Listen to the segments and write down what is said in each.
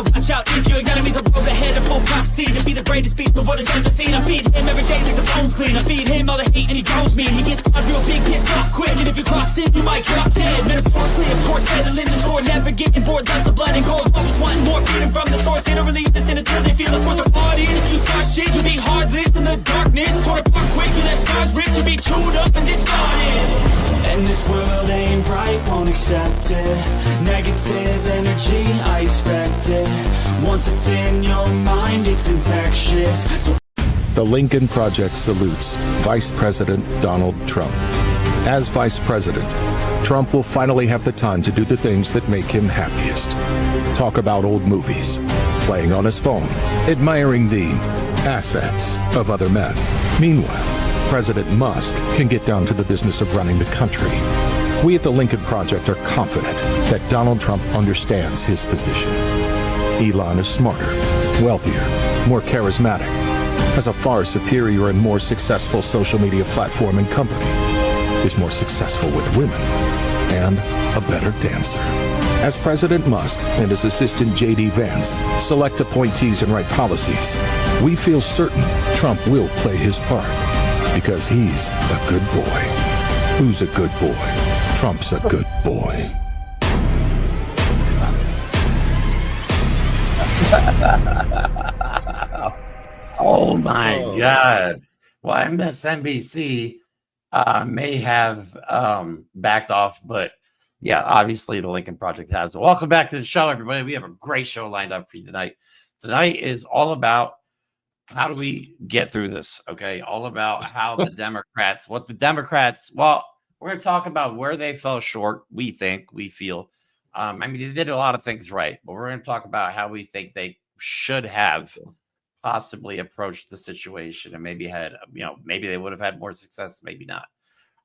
better watch out if your enemies are road ahead of full prophecy to be the greatest beast the world has ever seen. I feed him every day like the bones clean. I feed him all the hate and he goes me. He gets caught real big, pissed off quick, and if you cross him, you might drop dead. Metaphorically, of course, settling the score, never getting bored. Lots of blood and gold, always wanting more, freedom from the source. They don't really listen until they feel it for the party. And if you start shit, you be heartless in the darkness. Torn apart quick, you let scars rip, you be chewed up and discarded. And this world ain't bright, won't accept it. Negative energy, I expect it. Once it's in your mind, it's infectious. So The Lincoln Project salutes Vice President Donald Trump. As Vice President, Trump will finally have the time to do the things that make him happiest. Talk about old movies, playing on his phone, admiring the assets of other men. Meanwhile, President Musk can get down to the business of running the country. We at the Lincoln Project are confident that Donald Trump understands his position. Elon is smarter, wealthier, more charismatic, has a far superior and more successful social media platform and company, is more successful with women, and a better dancer. As President Musk and his assistant J.D. Vance select appointees and write policies, we feel certain Trump will play his part because he's a good boy. Who's a good boy? Trump's a good boy. Oh my God. Well, MSNBC may have backed off, but yeah, obviously the Lincoln Project has. Welcome back to the show, everybody. We have a great show lined up for you tonight. Tonight is all about how do we get through this, okay? All about how the Democrats, well, we're going to talk about where they fell short, we feel. I mean, they did a lot of things right, but we're going to talk about how we think they should have possibly approached the situation and maybe had, maybe they would have had more success, maybe not.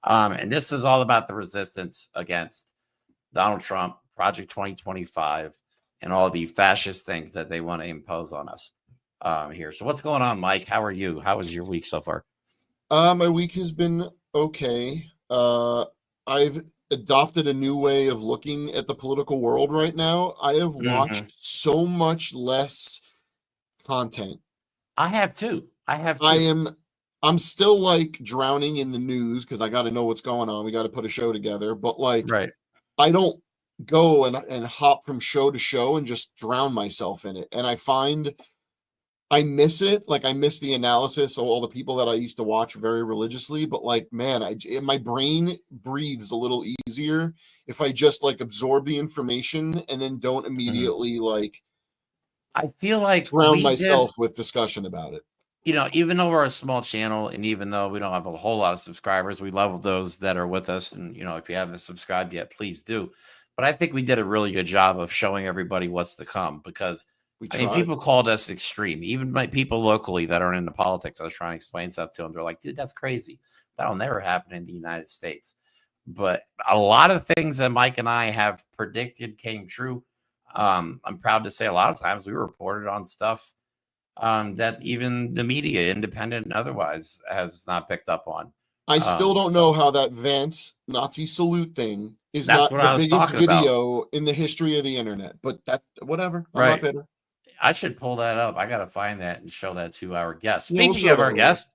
And this is all about the resistance against Donald Trump, Project 2025, and all the fascist things that they want to impose on us here. So what's going on, Mike? How are you? How was your week so far? My week has been okay. I've adopted a new way of looking at the political world right now. I have watched so much less content. I have too. I'm still like drowning in the news because I got to know what's going on. We got to put a show together, but like, right. I don't go and hop from show to show and just drown myself in it. And I find I miss it. Like I miss the analysis of all the people that I used to watch very religiously, but like, man, my brain breathes a little easier if I just like absorb the information and then don't immediately like, I feel like drown myself with discussion about it. Even though we're a small channel and even though we don't have a whole lot of subscribers, we love those that are with us. And, if you haven't subscribed yet, please do. But I think we did a really good job of showing everybody what's to come because people called us extreme. Even my people locally that aren't into politics, I was trying to explain stuff to them. They're like, dude, that's crazy. That'll never happen in the United States. But a lot of things that Mike and I have predicted came true. I'm proud to say a lot of times we reported on stuff that even the media, independent and otherwise, has not picked up on. I still don't know how that Vance Nazi salute thing is not the biggest video in the history of the internet. But that, whatever. I'm not bitter. I should pull that up. I got to find that and show that to our guest. Speaking of our guest,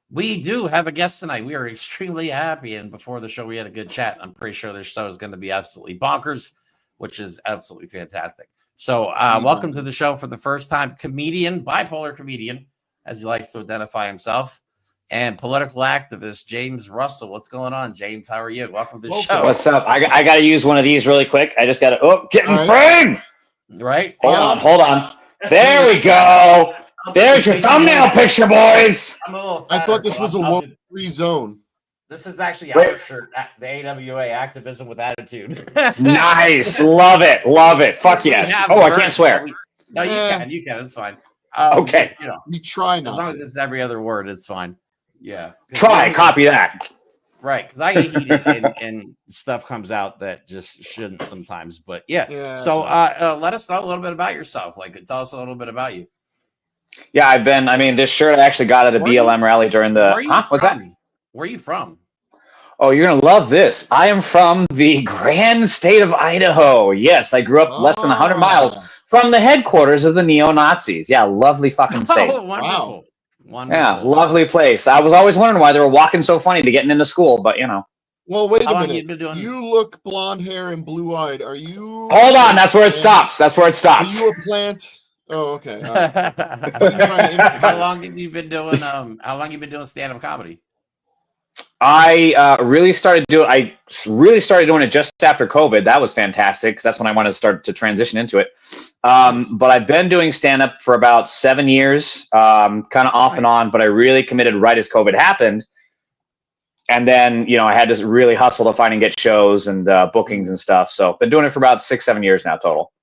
we do have a guest tonight. We are extremely happy. And before the show, we had a good chat. I'm pretty sure this show is going to be absolutely bonkers, which is absolutely fantastic. So welcome to the show for the first time, bipolar comedian, as he likes to identify himself, and political activist, James Russell. What's going on, James? How are you? Welcome to the show. What's up? I got to use one of these really quick. I just got to, get in frame. Right? Hold on. There we go. There's your thumbnail picture, boys. I thought this was a war-free zone. This is actually our shirt, the AWA, Activism with Attitude. Nice. Love it. Fuck yes. I can't swear. No, you can. It's fine. Okay. Just, we try not as long as it's every other word, it's fine. Yeah. Copy that. Right. Because I get heated and stuff comes out that just shouldn't sometimes. But yeah. So let us know a little bit about yourself. Like, tell us a little bit about you. Yeah, this shirt I actually got at a BLM rally during the. What's that? Where are you from? Oh, you're going to love this. I am from the grand state of Idaho. Yes, I grew up less than 100 miles from the headquarters of the neo-Nazis. Yeah, lovely fucking state. Oh, wonderful. Wonderful. Yeah, lovely place. I was always wondering why they were walking so funny to getting into school, but you know. Well, wait How a long minute. you been doing- You look blonde hair and blue eyed. Are you? Hold on, that's where it stops. That's where it Are stops. you a plant? Oh, okay. All right. What are you trying to How infiltrate? long have you been doing? How long you been doing stand-up comedy? I really started doing it just after COVID. That was fantastic because that's when I wanted to start to transition into it. Nice. But I've been doing stand-up for about 7 years, kind of off and on. But I really committed right as COVID happened, and then I had to really hustle to find and get shows and bookings and stuff. So been doing it for about 6-7 years now total.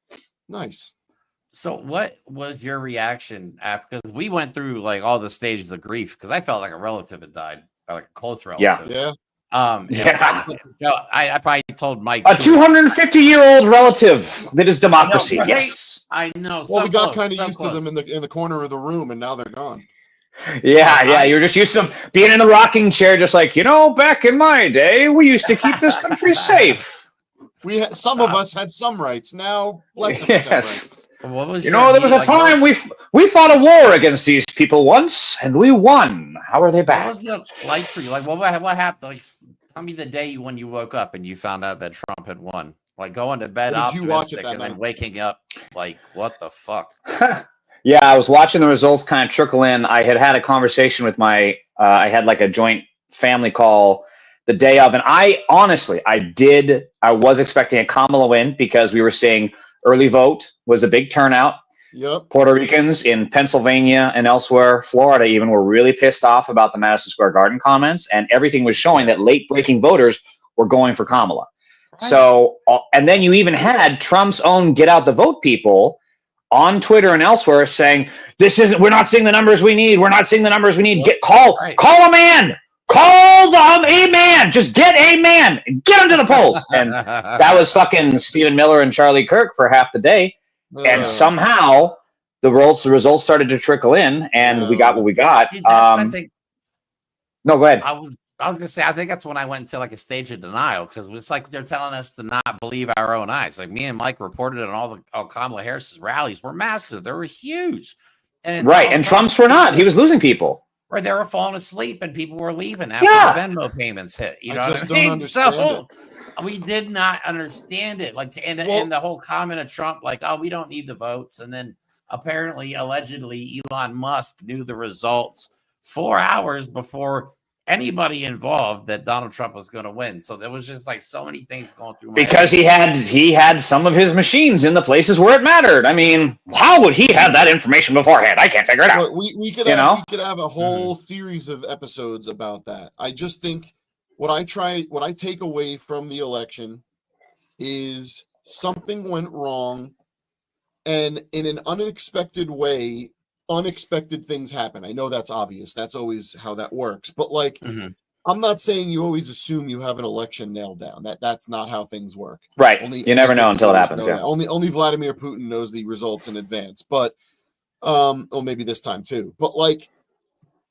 Nice. So what was your reaction after? Because we went through like all the stages of grief because I felt like a relative had died, or like a close relative. Yeah. I probably told Mike A 250-year-old relative that is democracy. I know, right? Yes. I know. Well, so we got close, kind of so used close. to them in the corner of the room, and now they're gone. Yeah. You're just used to them being in the rocking chair, just like, back in my day, we used to keep this country safe. Some of us had some rights. Now, less of us have rights. What was there was a time we fought a war against these people once, and we won. How are they back? What was it like for you? Like, what happened? Like, tell me the day when you woke up and you found out that Trump had won. Like going to bed Or did you watch it optimistic that and then night? waking up like, what the fuck? Yeah, I was watching the results kind of trickle in. I had a conversation with I had like a joint family call the day of, and I was expecting a Kamala win because we were seeing early vote was a big turnout. Yep. Puerto Ricans in Pennsylvania and elsewhere, Florida even, were really pissed off about the Madison Square Garden comments, and everything was showing that late-breaking voters were going for Kamala. Right. So, and then you even had Trump's own get out the vote people on Twitter and elsewhere saying, we're not seeing the numbers we need. We're not seeing the numbers we need. Call a man. Call a man. Just get a man. Get him to the polls. And that was fucking Stephen Miller and Charlie Kirk for half the day. And somehow the results started to trickle in, and we got what we got. I think. No, go ahead. I was gonna say, I think that's when I went into like a stage of denial because it's like they're telling us to not believe our own eyes. Like me and Mike reported on all Kamala Harris's rallies were massive; they were huge. And Trump's were not. He was losing people. Right, they were falling asleep and people were leaving after the Venmo payments hit. You know what I mean? Don't understand it. We did not understand it. Like, and the whole comment of Trump, like, "Oh, we don't need the votes," and then apparently, allegedly, Elon Musk knew the results 4 hours before anybody involved that Donald Trump was going to win. So there was just like so many things going through my head. he had some of his machines in the places where it mattered. I mean, how would he have that information beforehand? I can't figure it out. We could have a whole series of episodes about that. I just think what I take away from the election is something went wrong, and in an unexpected way, unexpected things happen. I know that's obvious. That's always how that works. But I'm not saying you always assume you have an election nailed down. That's not how things work. Right. You never know until it happens. Yeah. Only Vladimir Putin knows the results in advance. But or maybe this time too. But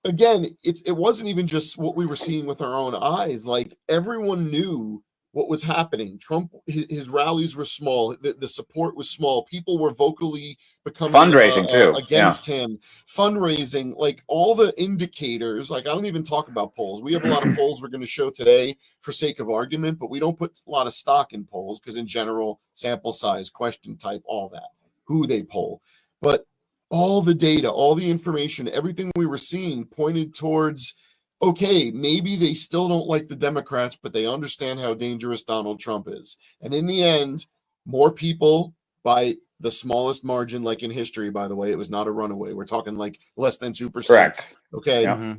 again, it wasn't even just what we were seeing with our own eyes. Like everyone knew what was happening. Trump, his rallies were small. The support was small. People were vocally becoming fundraising too against him. Fundraising, like all the indicators. Like I don't even talk about polls. We have a lot of polls we're going to show today for sake of argument, but we don't put a lot of stock in polls because in general, sample size, question type, all that, who they poll. But all the data, all the information, everything we were seeing pointed towards, okay, maybe they still don't like the Democrats, but they understand how dangerous Donald Trump is. And in the end, more people by the smallest margin, like in history, by the way, it was not a runaway. We're talking like less than 2%. Correct. Okay. Yeah.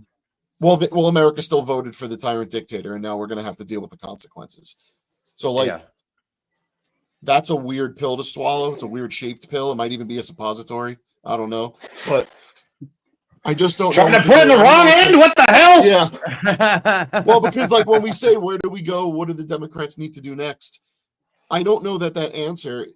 Well, America still voted for the tyrant dictator, and now we're going to have to deal with the consequences. So that's a weird pill to swallow. It's a weird shaped pill. It might even be a suppository. I don't know, but I just don't trying know to put in the wrong end. What the hell? Yeah. Well, because like when we say, where do we go? What do the Democrats need to do next? I don't know that answer,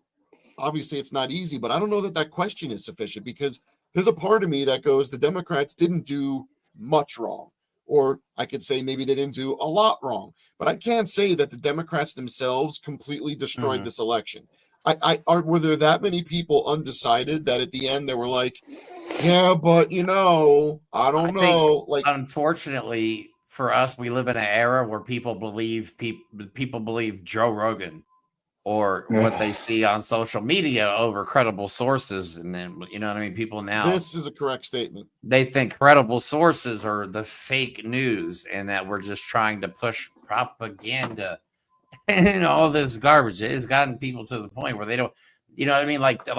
obviously it's not easy, but I don't know that question is sufficient because there's a part of me that goes, the Democrats didn't do much wrong. Or I could say maybe they didn't do a lot wrong, but I can't say that the Democrats themselves completely destroyed this election. were there that many people undecided that at the end they were like, yeah, but I don't know. Like, unfortunately for us, we live in an era where people believe Joe Rogan or what they see on social media over credible sources, and then what I mean. People now, this is a correct statement. They think credible sources are the fake news, and that we're just trying to push propaganda and all this garbage. It has gotten people to the point where they don't, what I mean? Like we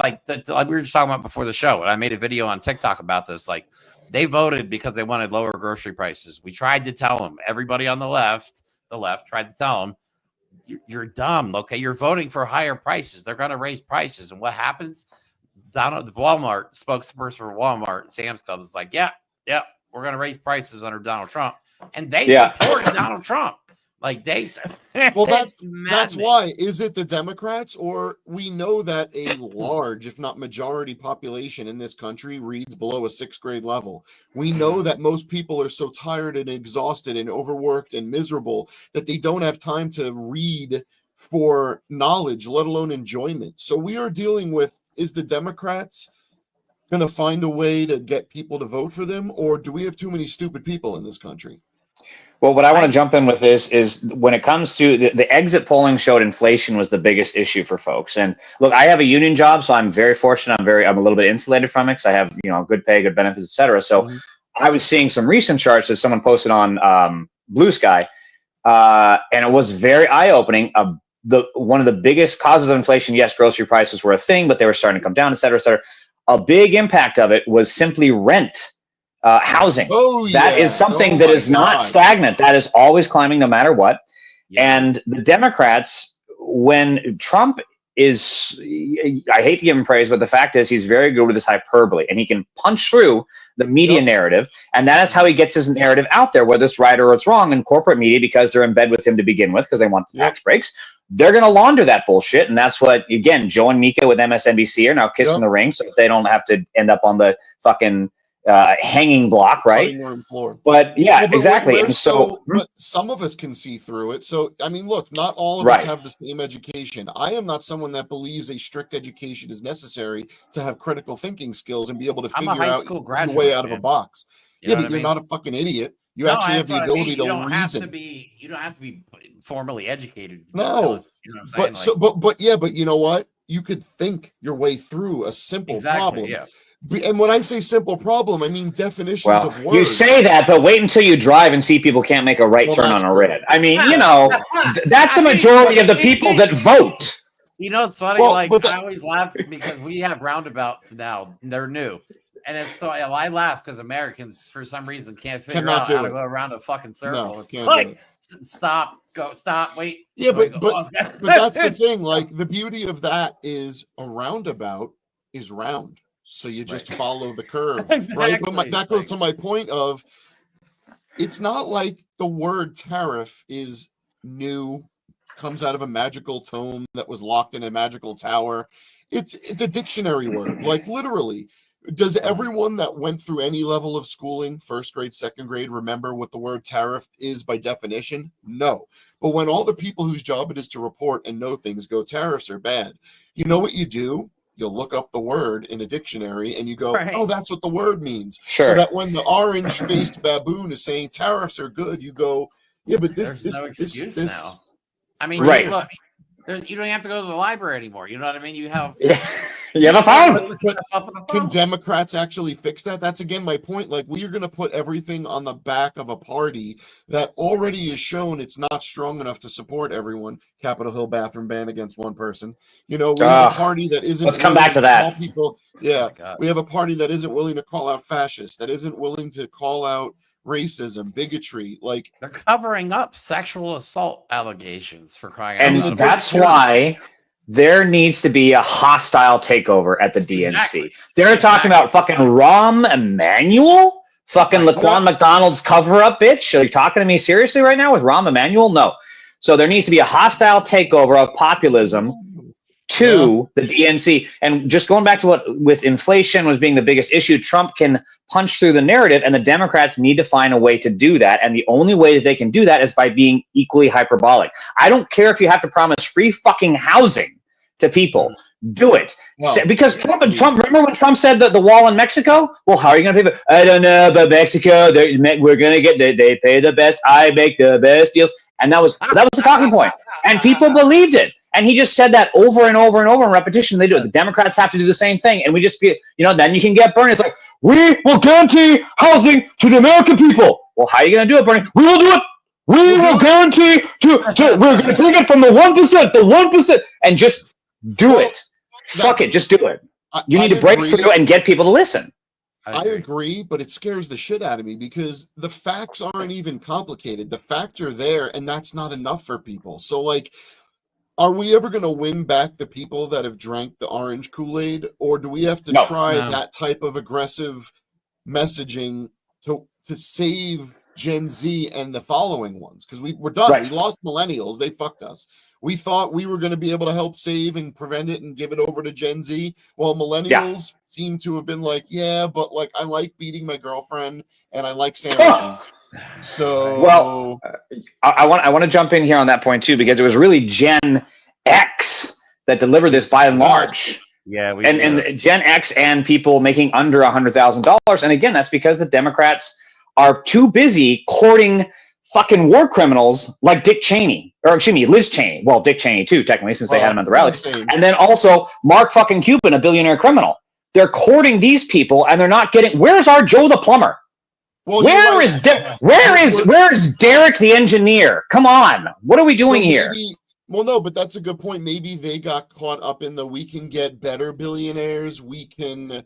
were just talking about before the show, and I made a video on TikTok about this. Like, they voted because they wanted lower grocery prices. We tried to tell them, everybody on the left tried to tell them, you're dumb. Okay, you're voting for higher prices. They're going to raise prices, and what happens? Donald, the Walmart spokesperson for Walmart, Sam's Club, is like, yeah, we're going to raise prices under Donald Trump, and they supported Donald Trump. Like, they well, that's why. Is it the Democrats, or we know that a large, if not majority, population in this country reads below a 6th grade level? We know that most people are so tired and exhausted and overworked and miserable that they don't have time to read for knowledge, let alone enjoyment. So we are dealing with, is the Democrats going to find a way to get people to vote for them, or do we have too many stupid people in this country? Well, what I want to jump in with is when it comes to the exit polling showed inflation was the biggest issue for folks. And look, I have a union job, so I'm very fortunate. I'm a little bit insulated from it because I have, good pay, good benefits, et cetera. So I was seeing some recent charts that someone posted on Blue Sky, and it was very eye-opening. One of the biggest causes of inflation, yes, grocery prices were a thing, but they were starting to come down, et cetera, et cetera. A big impact of it was simply rent. Housing. That is something that is not stagnant. That is always climbing no matter what. Yes. And the Democrats, when Trump is, I hate to give him praise, but the fact is he's very good with his hyperbole, and he can punch through the media narrative. And that is how he gets his narrative out there, whether it's right or it's wrong. In corporate media, because they're in bed with him to begin with, because they want the tax breaks, they're going to launder that bullshit. And that's what, again, Joe and Mika with MSNBC are now kissing the ring, so they don't have to end up on the fucking hanging block, right? But exactly. And but some of us can see through it. So I mean, look, not all of us have the same education. I am not someone that believes a strict education is necessary to have critical thinking skills and be able to figure out your way out of a box. But you're not a fucking idiot. You actually have the ability to reason. You don't have to be formally educated. No, but you know what? You could think your way through a simple problem. Yeah. And when I say simple problem, I mean definitions of words. You say that, but wait until you drive and see people can't make a right turn on a red. I mean, that's the majority of the people that vote. It's funny. I always laugh because we have roundabouts now. They're new. And it's so I laugh because Americans, for some reason, can't figure out how to go around a fucking circle. No, it's like, stop, wait. Yeah, but that's the thing. Like, the beauty of that is a roundabout is round. So you just follow the curve, right? But that goes to my point of, it's not like the word tariff is new, comes out of a magical tome that was locked in a magical tower. It's a dictionary word, like literally. Does everyone that went through any level of schooling, 1st grade, 2nd grade, remember what the word tariff is by definition? No. But when all the people whose job it is to report and know things go, tariffs are bad, you know what you do? You'll look up the word in a dictionary and you go, oh, that's what the word means. Sure. So that when the orange-faced baboon is saying tariffs are good, you go, yeah, but this now. I mean, look, you don't have to go to the library anymore. You know what I mean? You have You have a phone. Can Democrats actually fix that? That's again my point. Like, we are going to put everything on the back of a party that already is shown it's not strong enough to support everyone. Capitol Hill bathroom ban against one person. You know, we have a party that isn't. Let's come back to that. People, yeah, we have a party that isn't willing to call out fascists, that isn't willing to call out racism, bigotry. Like, they're covering up sexual assault allegations for crying out loud. And that's why there needs to be a hostile takeover at the DNC. Exactly. They're talking about fucking Rahm Emanuel, fucking Laquan McDonald's cover-up, bitch. Are you talking to me seriously right now with Rahm Emanuel? No. So there needs to be a hostile takeover of populism to the DNC. And just going back to what with inflation was being the biggest issue, Trump can punch through the narrative, and the Democrats need to find a way to do that. And the only way that they can do that is by being equally hyperbolic. I don't care if you have to promise free fucking housing. to people. Do it. Well, Because Trump, remember when Trump said that the wall in Mexico? Well, how are you going to pay? I don't know, but Mexico, we're going to get, they pay the best. I make the best deals. And that was the talking point. And people believed it. And he just said that over and over and over in repetition. They do it. The Democrats have to do the same thing. And we just feel, then you can get Bernie. It's like, we will guarantee housing to the American people. Well, how are you going to do it, Bernie? We will do it. We will guarantee we're going to take it from the 1%, and just do it. Fuck it, just do it. You need to break through and get people to listen. I agree, but it scares the shit out of me because the facts aren't even complicated. The facts are there, and that's not enough for people. So, like, are we ever going to win back the people that have drank the orange Kool-Aid, or do we have to try that type of aggressive messaging to save Gen Z and the following ones? Because we're done. Right. We lost millennials. They fucked us. We thought we were going to be able to help save and prevent it and give it over to Gen Z. Well, millennials seem to have been like, but like I like beating my girlfriend and I like sandwiches. So, well, I want to jump in here on that point too, because it was really Gen X that delivered this by and large. Yeah, and Gen X and people making under $100,000, and again, that's because the Democrats are too busy courting fucking war criminals like Dick Cheney, or excuse me, Liz Cheney. Well, Dick Cheney too, technically, since they had him at the rally. And then also Mark fucking Cuban, a billionaire criminal. They're courting these people, and they're not getting. Where's our Joe the plumber? Well, where is Derek the engineer? Come on, what are we doing here? Well, no, but that's a good point. Maybe they got caught up in we can get better billionaires, we can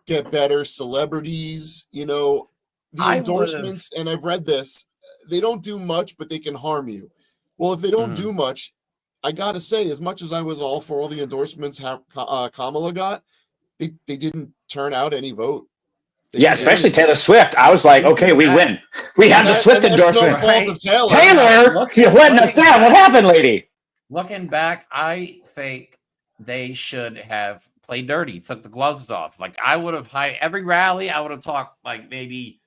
get better celebrities. The endorsements, and I've read this. They don't do much, but they can harm you. Well, if they don't do much, I got to say, as much as I was all for all the endorsements Kamala got, they didn't turn out any vote. Especially Taylor Swift. I was like, okay, we win. We have the Swift endorsement. No fault of Taylor. Taylor, you're letting us down. What happened, lady? Looking back, I think they should have played dirty, took the gloves off. Like I would have every rally, I would have talked like maybe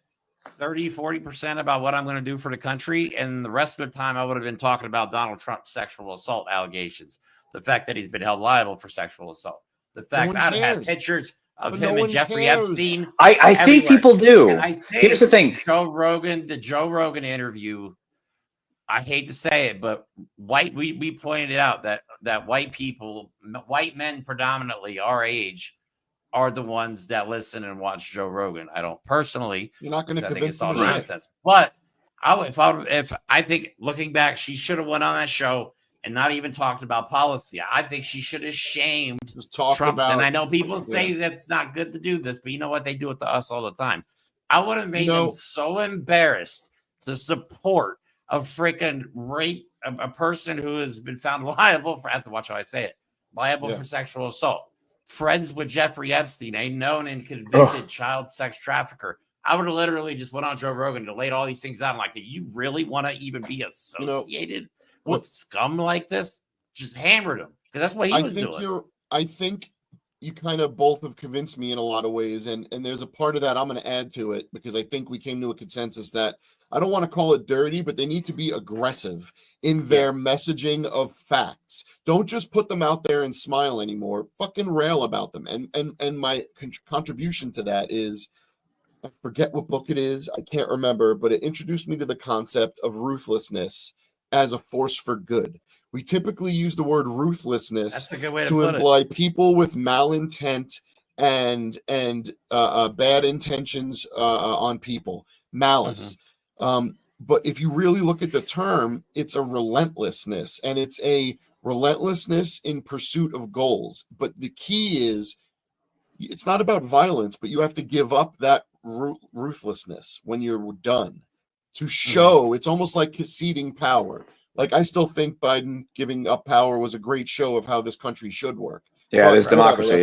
30-40% about what I'm going to do for the country, and the rest of the time I would have been talking about Donald Trump's sexual assault allegations, the fact that he's been held liable for sexual assault, the fact I've had pictures of him and Jeffrey Epstein. I think people do. And I think here's the thing: the Joe Rogan interview. I hate to say it, but we pointed out that white people, white men predominantly our age, are the ones that listen and watch Joe Rogan. I don't personally. You're not going to convince them. Nonsense. But if I think looking back, she should have went on that show and not even talked about policy. I think she should have shamed Trump. And I know people say that's not good to do this, but you know what? They do it to us all the time. I would have made them so embarrassed to support a freaking rape, a person who has been found liable for, I have to watch how I say it, liable for sexual assault. Friends with Jeffrey Epstein, a known and convicted child sex trafficker. I would have literally just went on Joe Rogan to laid all these things out. I'm like, do you really want to even be associated with scum like this? Just hammered him because that's what he was doing. I think you kind of both have convinced me in a lot of ways, and there's a part of that I'm going to add to it because I think we came to a consensus that I don't want to call it dirty, but they need to be aggressive in their messaging of facts. Don't just put them out there and smile anymore. Fucking rail about them. And my contribution to that is, I forget what book it is. I can't remember, but it introduced me to the concept of ruthlessness as a force for good. We typically use the word ruthlessness to imply people with malintent and bad intentions on people, malice. But if you really look at the term, it's a relentlessness, and it's a relentlessness in pursuit of goals. But the key is, it's not about violence, but you have to give up that ruthlessness when you're done to show. It's almost like conceding power. Like, I still think Biden giving up power was a great show of how this country should work. Yeah, there's democracy.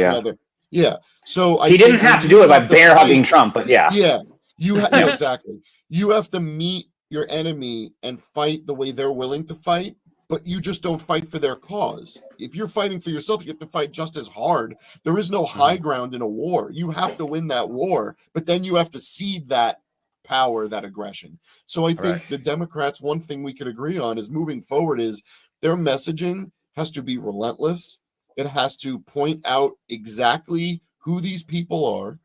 So he didn't have to do it by bear hugging Trump, but exactly. You have to meet your enemy and fight the way they're willing to fight, but you just don't fight for their cause. If you're fighting for yourself, you have to fight just as hard. There is no high ground in a war. You have to win that war, but then you have to cede that power, that aggression. So I think the Democrats, one thing we could agree on is moving forward is their messaging has to be relentless. It has to point out exactly who these people are.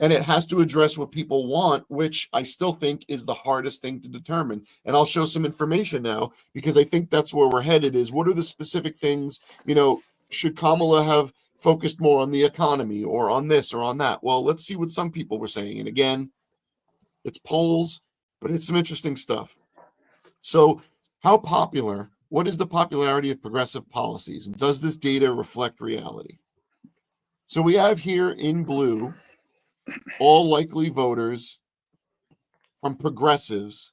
And it has to address what people want, which I still think is the hardest thing to determine. And I'll show some information now, because I think that's where we're headed, is what are the specific things, should Kamala have focused more on the economy or on this or on that? Well, let's see what some people were saying. And again, it's polls, but it's some interesting stuff. So what is the popularity of progressive policies? And does this data reflect reality? So we have here in blue all likely voters from progressives,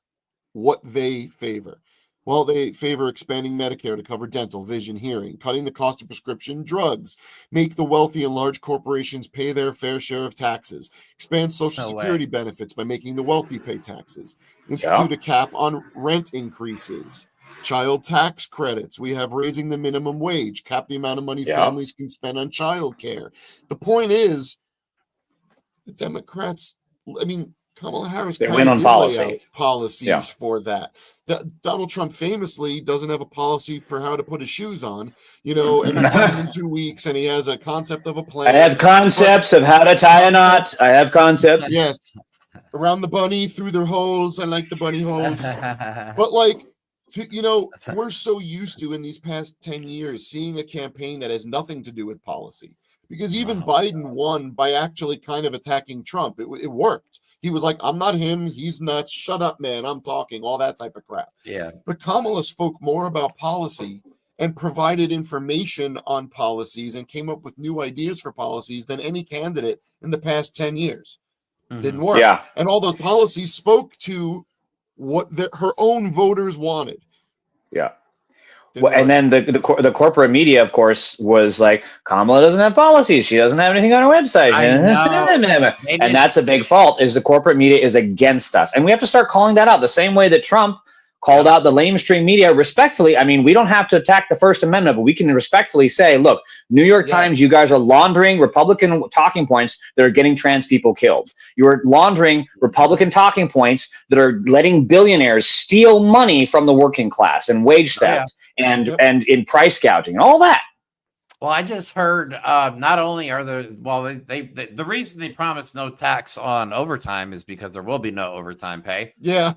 what they favor. Well, they favor expanding Medicare to cover dental, vision, hearing, cutting the cost of prescription drugs, make the wealthy and large corporations pay their fair share of taxes, expand Social Security benefits by making the wealthy pay taxes, institute a cap on rent increases, child tax credits. We have raising the minimum wage, cap the amount of money families can spend on child care. The point is, the Democrats, Kamala Harris they win on policies for that. Donald Trump famously doesn't have a policy for how to put his shoes on, and it's coming in 2 weeks, and he has a concept of a plan. I have concepts of how to tie a knot. I have concepts. Yes. Around the bunny, through their holes. I like the bunny holes. But we're so used to, in these past 10 years, seeing a campaign that has nothing to do with policy. Because even Biden won by actually kind of attacking Trump. It worked. He was like, I'm not him. He's nuts. Shut up, man. I'm talking. All that type of crap. Yeah. But Kamala spoke more about policy and provided information on policies and came up with new ideas for policies than any candidate in the past 10 years. Didn't work. Yeah. And all those policies spoke to what her own voters wanted. Yeah. Well, and then the corporate media, of course, was like, Kamala doesn't have policies. She doesn't have anything on her website. And that's a big fault, is the corporate media is against us. And we have to start calling that out the same way that Trump called out the lamestream media respectfully. I mean, we don't have to attack the First Amendment, but we can respectfully say, look, New York Times, you guys are laundering Republican talking points that are getting trans people killed. You are laundering Republican talking points that are letting billionaires steal money from the working class and wage theft. And in price gouging and all that. Well, I just heard not only are there, the reason they promised no tax on overtime is because there will be no overtime pay. Yeah.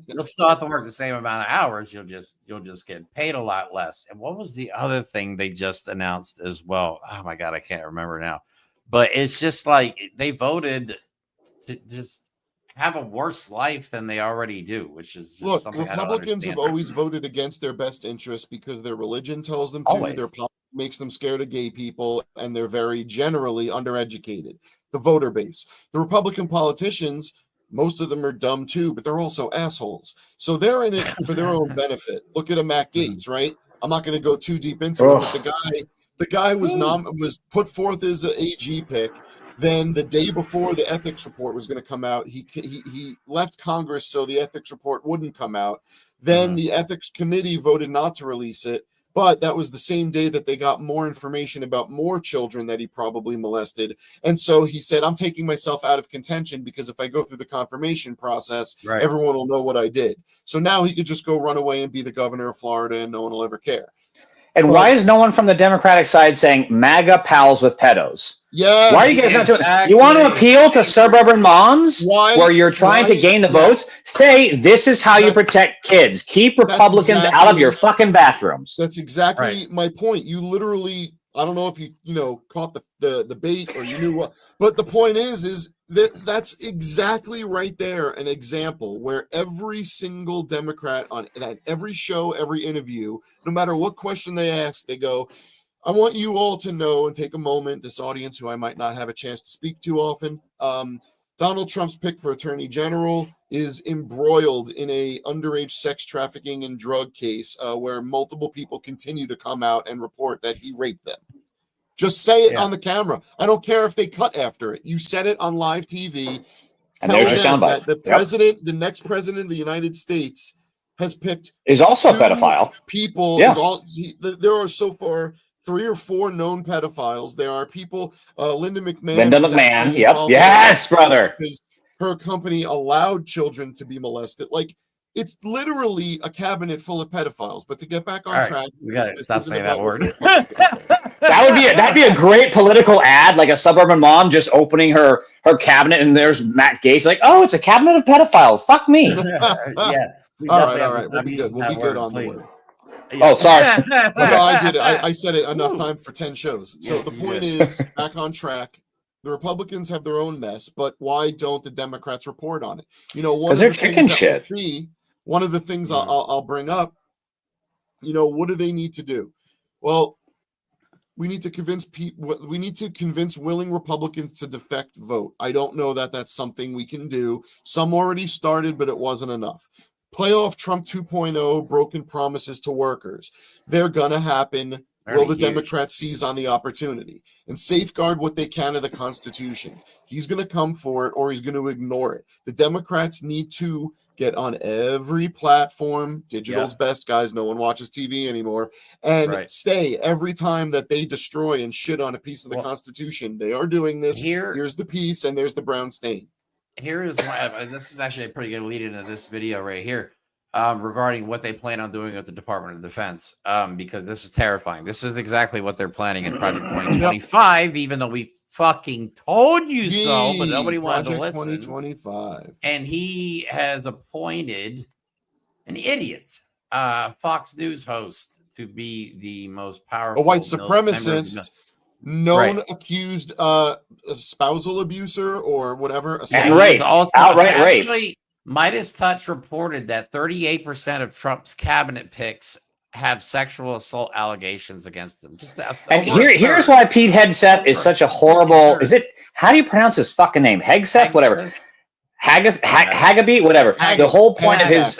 You'll still have to work the same amount of hours. You'll just get paid a lot less. And what was the other thing they just announced as well? Oh my God, I can't remember now. But it's just like they voted to just have a worse life than they already do, which is just something Republicans have always voted against their best interests because their religion tells them to, their politics makes them scared of gay people, and they're very generally undereducated. The voter base. The Republican politicians, most of them are dumb too, but they're also assholes. So they're in it for their own benefit. Look at a Matt Gaetz, right? I'm not going to go too deep into it, but the guy was put forth as an AG pick. Then the day before the ethics report was going to come out, he left Congress so the ethics report wouldn't come out. Then the ethics committee voted not to release it, but that was the same day that they got more information about more children that he probably molested. And so he said, I'm taking myself out of contention because if I go through the confirmation process, everyone will know what I did. So now he could just go run away and be the governor of Florida and no one will ever care. And why is no one from the Democratic side saying MAGA pals with pedos? Yes. Why are you guys not doing it? You want to appeal to suburban moms where you're trying to gain the votes? Say this is how you protect kids. Keep Republicans out of your fucking bathrooms. That's exactly my point. You literally, I don't know if you caught the bait or you knew what, but the point is that's exactly right there an example where every single Democrat on every show, every interview, no matter what question they ask, they go, I want you all to know and take a moment, this audience who I might not have a chance to speak to often. Donald Trump's pick for attorney general is embroiled in a underage sex trafficking and drug case where multiple people continue to come out and report that he raped them. Just say it on the camera. I don't care if they cut after it. You said it on live TV. And there's your soundbite. The president, the next president of the United States, has picked is also a pedophile. People. There are so far 3 or 4 known pedophiles. There are people. Linda McMahon. Yep. Yes, brother. Because her company allowed children to be molested. Like, it's literally a cabinet full of pedophiles. But to get back on track, we got to stop saying that word. That'd be a great political ad, like a suburban mom just opening her cabinet and there's Matt Gaetz like, oh, it's a cabinet of pedophiles. Fuck me. Yeah. All right. We'll be good. We'll be good on the word. Oh, sorry. No, I did it. I said it enough time for 10 shows. So Yes, the you point did. is, back on track. The Republicans have their own mess, but why don't the Democrats report on it? You know, one of they're the chicken things that shit. we'll see, one of the things I'll bring up, you know, what do they need to do? Well, we need to convince people. We need to convince willing Republicans to defect vote. I don't know that that's something we can do. Some already started, but it wasn't enough. Play off Trump 2.0 broken promises to workers. They're gonna happen. Will the Democrats seize on the opportunity and safeguard what they can of the Constitution? He's going to come for it or he's going to ignore it. The Democrats need to get on every platform. Digital's best, guys. No one watches TV anymore. And say every time that they destroy and shit on a piece of the Constitution, they are doing this. Here's the piece and there's the brown stain. Here is why this is actually a pretty good lead into this video right here. Regarding what they plan on doing with the Department of Defense, because this is terrifying. This is exactly what they're planning in Project 2025, even though we fucking told you so, but nobody wanted to listen. 2025. And he has appointed an idiot, Fox News host, to be the most powerful, a white supremacist, known accused spousal abuser or whatever. And rape, outright rape. Midas Touch reported that 38% of Trump's cabinet picks have sexual assault allegations against them. And here's why Pete Hegseth is such a horrible. Is it? How do you pronounce his fucking name? Hegseth, whatever. Hagaby, whatever. The whole point of his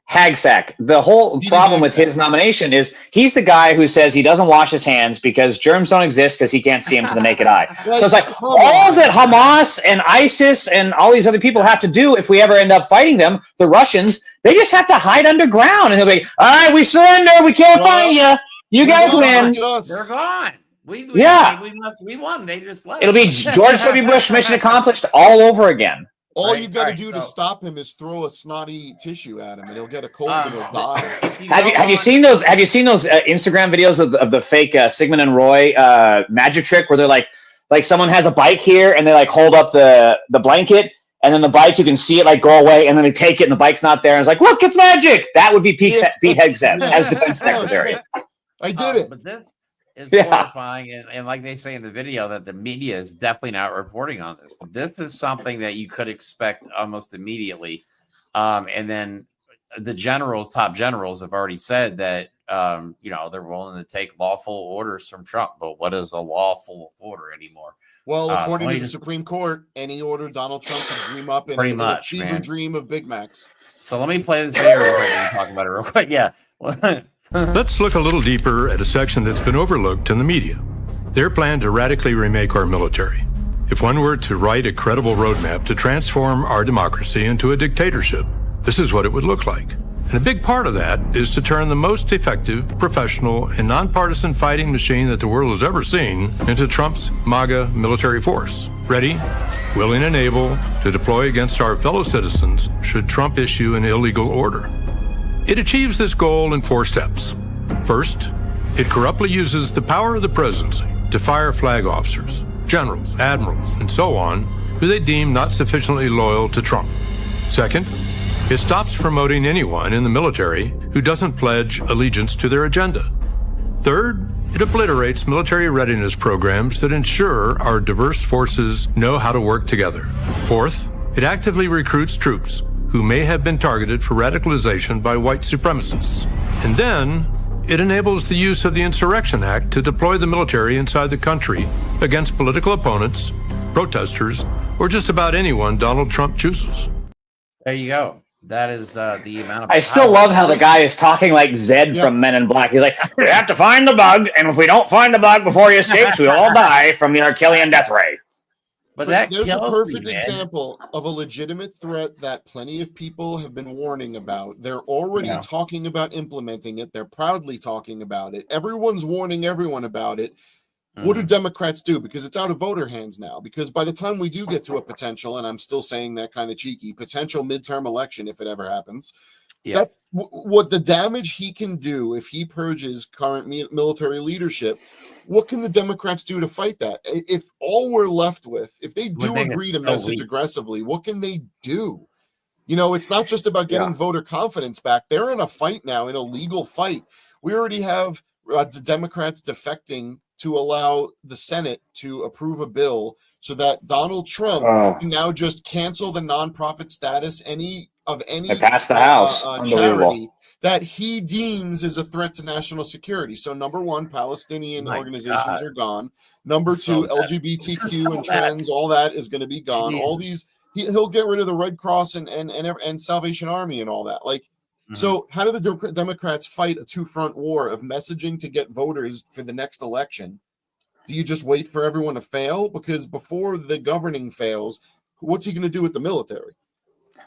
Hagsack. The whole problem with his nomination is he's the guy who says he doesn't wash his hands because germs don't exist because he can't see them to the naked eye. So it's like all that Hamas and ISIS and all these other people have to do if we ever end up fighting them, the Russians, they just have to hide underground and they'll be, all right, we surrender. We can't find you. You guys win. They're gone. We won. They just left. It'll be George W. Bush mission accomplished all over again. All you got to do to stop him is throw a snotty tissue at him, and he'll get a cold and he'll die. Have you seen those? Have you seen those Instagram videos of the fake Sigmund and Roy magic trick where they're like someone has a bike here and they like hold up the blanket and then the bike you can see it like go away and then they take it and the bike's not there and it's like look it's magic. That would be Pete Hegseth as defense secretary. I did it. But this is horrifying, and like they say in the video, that the media is definitely not reporting on this. But this is something that you could expect almost immediately. And then the top generals have already said that they're willing to take lawful orders from Trump. But what is a lawful order anymore? Well, according to the Supreme Court, any order Donald Trump can dream up in a fever dream of Big Macs. So let me play this video real quick and talk about it real quick. Yeah. Let's look a little deeper at a section that's been overlooked in the media. Their plan to radically remake our military. If one were to write a credible roadmap to transform our democracy into a dictatorship, this is what it would look like. And a big part of that is to turn the most effective, professional, and nonpartisan fighting machine that the world has ever seen into Trump's MAGA military force. Ready, willing, and able to deploy against our fellow citizens should Trump issue an illegal order. It achieves this goal in 4 steps. First, it corruptly uses the power of the presidency to fire flag officers, generals, admirals, and so on, who they deem not sufficiently loyal to Trump. Second, it stops promoting anyone in the military who doesn't pledge allegiance to their agenda. Third, it obliterates military readiness programs that ensure our diverse forces know how to work together. Fourth, it actively recruits troops who may have been targeted for radicalization by white supremacists. And then, it enables the use of the Insurrection Act to deploy the military inside the country against political opponents, protesters, or just about anyone Donald Trump chooses. There you go. That is the amount of I still love how the guy is talking like Zed from Men in Black. He's like, we have to find the bug, and if we don't find the bug before he escapes, we'll all die from the Arkelian death ray. But there's a perfect example of a legitimate threat that plenty of people have been warning about. They're already talking about implementing it. They're proudly talking about it. Everyone's warning everyone about it. What do Democrats do? Because it's out of voter hands now. Because by the time we do get to a potential, and I'm still saying that kind of cheeky, potential midterm election, if it ever happens, That's what the damage he can do if he purges current military leadership. What can the Democrats do to fight that? If all we're left with, if they do agree to message aggressively, what can they do? You know, it's not just about getting voter confidence back. They're in a fight now, in a legal fight. We already have the Democrats defecting to allow the Senate to approve a bill so that Donald Trump can now just cancel the nonprofit status passed the House. Charity that he deems is a threat to national security. So number one, Palestinian organizations are gone. Number two, LGBTQ and trans, all that is going to be gone. All these, he'll get rid of the Red Cross and Salvation Army and all that. Like, so how do the Democrats fight a two-front war of messaging to get voters for the next election? Do you just wait for everyone to fail? Because before the governing fails, what's he going to do with the military?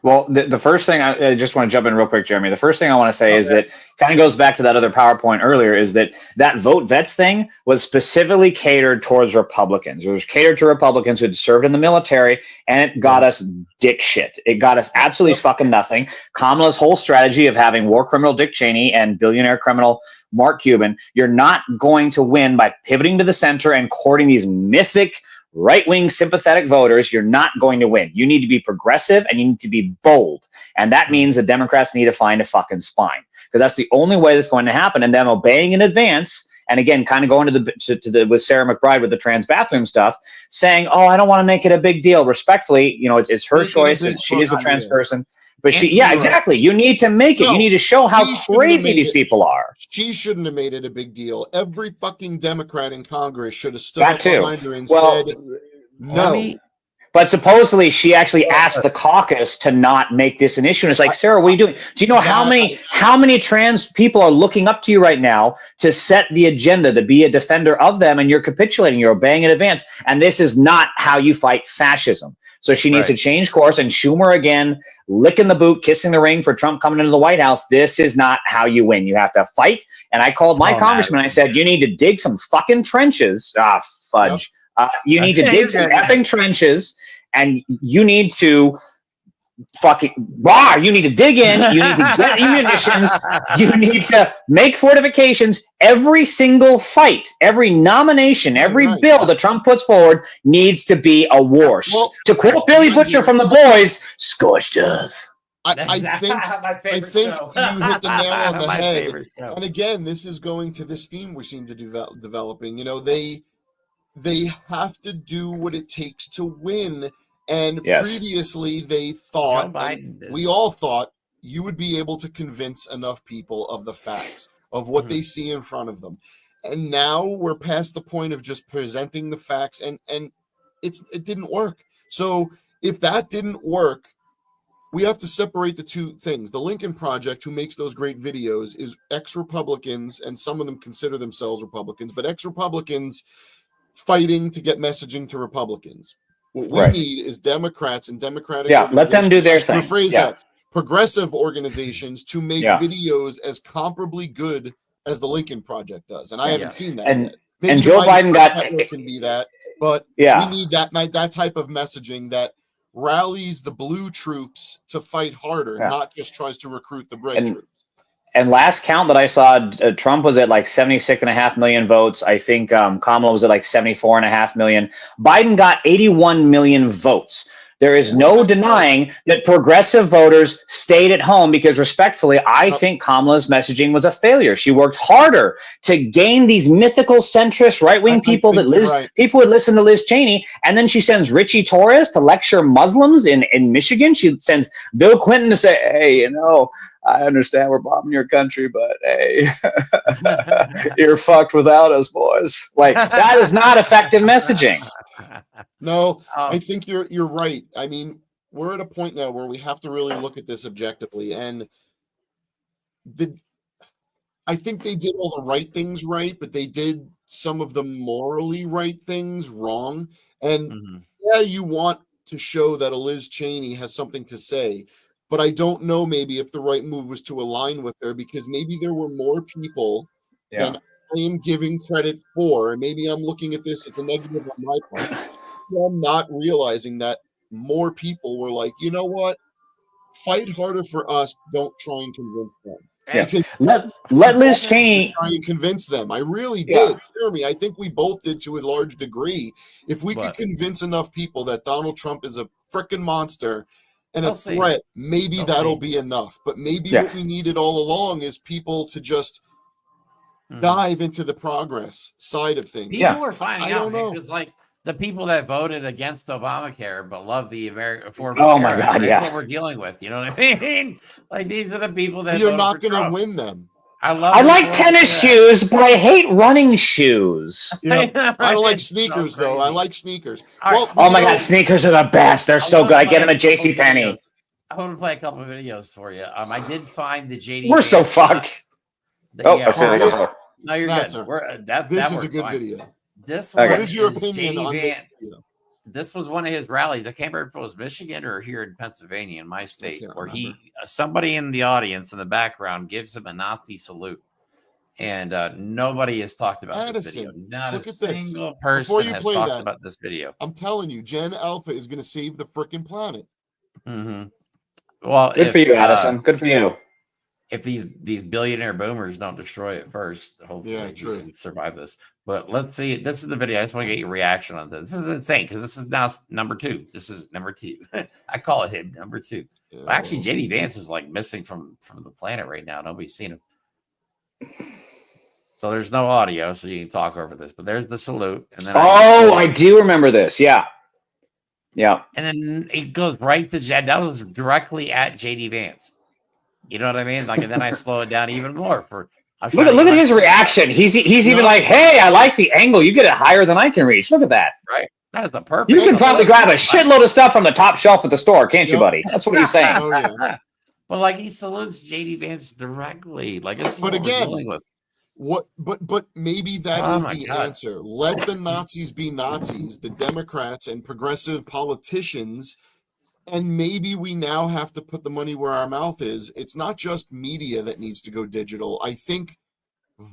Well, the first thing I just want to jump in real quick, Jeremy. The first thing I want to say is that kind of goes back to that other PowerPoint earlier, is that vote vets thing was specifically catered towards Republicans. It was catered to Republicans who had served in the military, and it got us dick shit. It got us absolutely fucking nothing. Kamala's whole strategy of having war criminal Dick Cheney and billionaire criminal Mark Cuban, you're not going to win by pivoting to the center and courting these mythic right-wing sympathetic voters. You're not going to win. You need to be progressive and you need to be bold. And that means the Democrats need to find a fucking spine, because that's the only way that's going to happen. And them obeying in advance. And again, kind of going to the with Sarah McBride with the trans bathroom stuff, saying, "Oh, I don't want to make it a big deal." Respectfully, you know, it's her choice. She is a trans person. But exactly. You need to make it. You need to show how crazy these people are. She shouldn't have made it a big deal. Every fucking Democrat in Congress should have stood up behind her and said no. But supposedly she actually asked the caucus to not make this an issue. And it's like, Sarah, what are you doing? Do you know how many trans people are looking up to you right now to set the agenda, to be a defender of them, and you're capitulating, you're obeying in advance. And this is not how you fight fascism. So she needs to change course, and Schumer again, licking the boot, kissing the ring for Trump coming into the White House. This is not how you win. You have to fight. And I called my congressman. I said, you need to dig some fucking trenches. Fudge. You need to dig some effing trenches, and you need to you need to dig in. You need to get munitions. You need to make fortifications. Every single fight, every nomination, every bill that Trump puts forward needs to be a war. Well, to quote Billy Butcher from The Boys, scorched earth. I think you hit the nail on the head. And again, this is going to this theme we seem to developing. You know, they have to do what it takes to win. And previously they thought, we all thought, you would be able to convince enough people of the facts, of what they see in front of them. And now we're past the point of just presenting the facts, and it didn't work. So if that didn't work, we have to separate the two things. The Lincoln Project, who makes those great videos, is ex-Republicans, and some of them consider themselves Republicans, but ex-Republicans fighting to get messaging to Republicans. What we need is Democrats and Democratic organizations. Let them do their thing. Rephrase that. Progressive organizations to make videos as comparably good as the Lincoln Project does. And I haven't seen that yet. Maybe and Joe Biden can be that, but we need that type of messaging that rallies the blue troops to fight harder, not just tries to recruit the red troops. And last count that I saw, Trump was at like 76.5 million votes. I think Kamala was at like 74.5 million. Biden got 81 million votes. There is no denying that progressive voters stayed at home because, respectfully, I think Kamala's messaging was a failure. She worked harder to gain these mythical centrist right-wing people people would listen to Liz Cheney, and then she sends Richie Torres to lecture Muslims in Michigan. She sends Bill Clinton to say, hey, you know, I understand we're bombing your country, but hey, you're fucked without us, boys. Like, that is not effective messaging. No, I think you're right. I mean, we're at a point now where we have to really look at this objectively, and I think they did all the right things right, but they did some of the morally right things wrong. And you want to show that a Liz Cheney has something to say, but I don't know maybe if the right move was to align with her, because maybe there were more people than I am giving credit for. And maybe I'm looking at this, it's a negative on my part. I'm not realizing that more people were like, you know what? fight harder for us. Don't try and convince them. Yeah. Because Let Liz Cheney try and convince them. I really Yeah. did, Jeremy. I think we both did to a large degree. If we could What? convince enough people that Donald Trump is a freaking monster and a They'll see. threat, maybe They'll that'll see. be enough. But maybe Yeah. what we needed all along is people to just Mhm. dive into the progress side of things. People are finding I out, don't know. because like the people that voted against Obamacare but love the American Affordable Oh Care my Act, God, that's yeah. what we're dealing with. You know what I mean? Like these are the people that You're voted not for going to Trump. win them. I love. I the like Affordable tennis Care shoes, but I hate running shoes. I don't like It's so sneakers, though. I crazy. like sneakers. All right, Oh you my know, God, sneakers are the best. They're so good. I get them at J.C. Penney. I want to play a couple of videos for you. I did find the JD. We're so Vance, fucked. yeah, I see this- it. no, you're That's good. all We're, that this is a works good fine. video. This Okay. one What is your is opinion JD on this Vance. video? This was one of his rallies. I can't remember if it was Michigan or here in Pennsylvania, in my state, can't where remember. somebody in the audience in the background gives him a Nazi salute, and nobody has talked about this video. Addison, Not look a at this. single Before person you has play talked that, about this video. I'm telling you, Gen Alpha is going to save the freaking planet. Mm-hmm. Well, Good for you, Addison. Good for you. If these billionaire boomers don't destroy it first, hopefully Yeah, we true. can survive this. But let's see. This is the video. I just want to get your reaction on this. This is insane because this is now number 2. This is number 2. I call it him number 2. Yeah, Well, actually, well, JD Vance is like missing from the planet right now. Nobody's seen him. So there's no audio, so you can talk over this. But there's the salute, and then I do remember this. Yeah. Yeah. and then it goes right to that was directly at JD Vance. You know what I mean? Like, and then I slow it down even more for. Look at his reaction. He's even like, hey, I like the angle. You get it higher than I can reach. Look at that. Right. That is the perfect. You can probably grab a shitload of stuff from the top shelf at the store, can't you, buddy? That's what he's saying. Oh, yeah. But like he salutes JD Vance directly. Like this is But what we're again, dealing with. What? But maybe that Oh is my the God. answer. Let the Nazis be Nazis, the Democrats and progressive politicians, and maybe we now have to put the money where our mouth is. It's not just media that needs to go digital. I think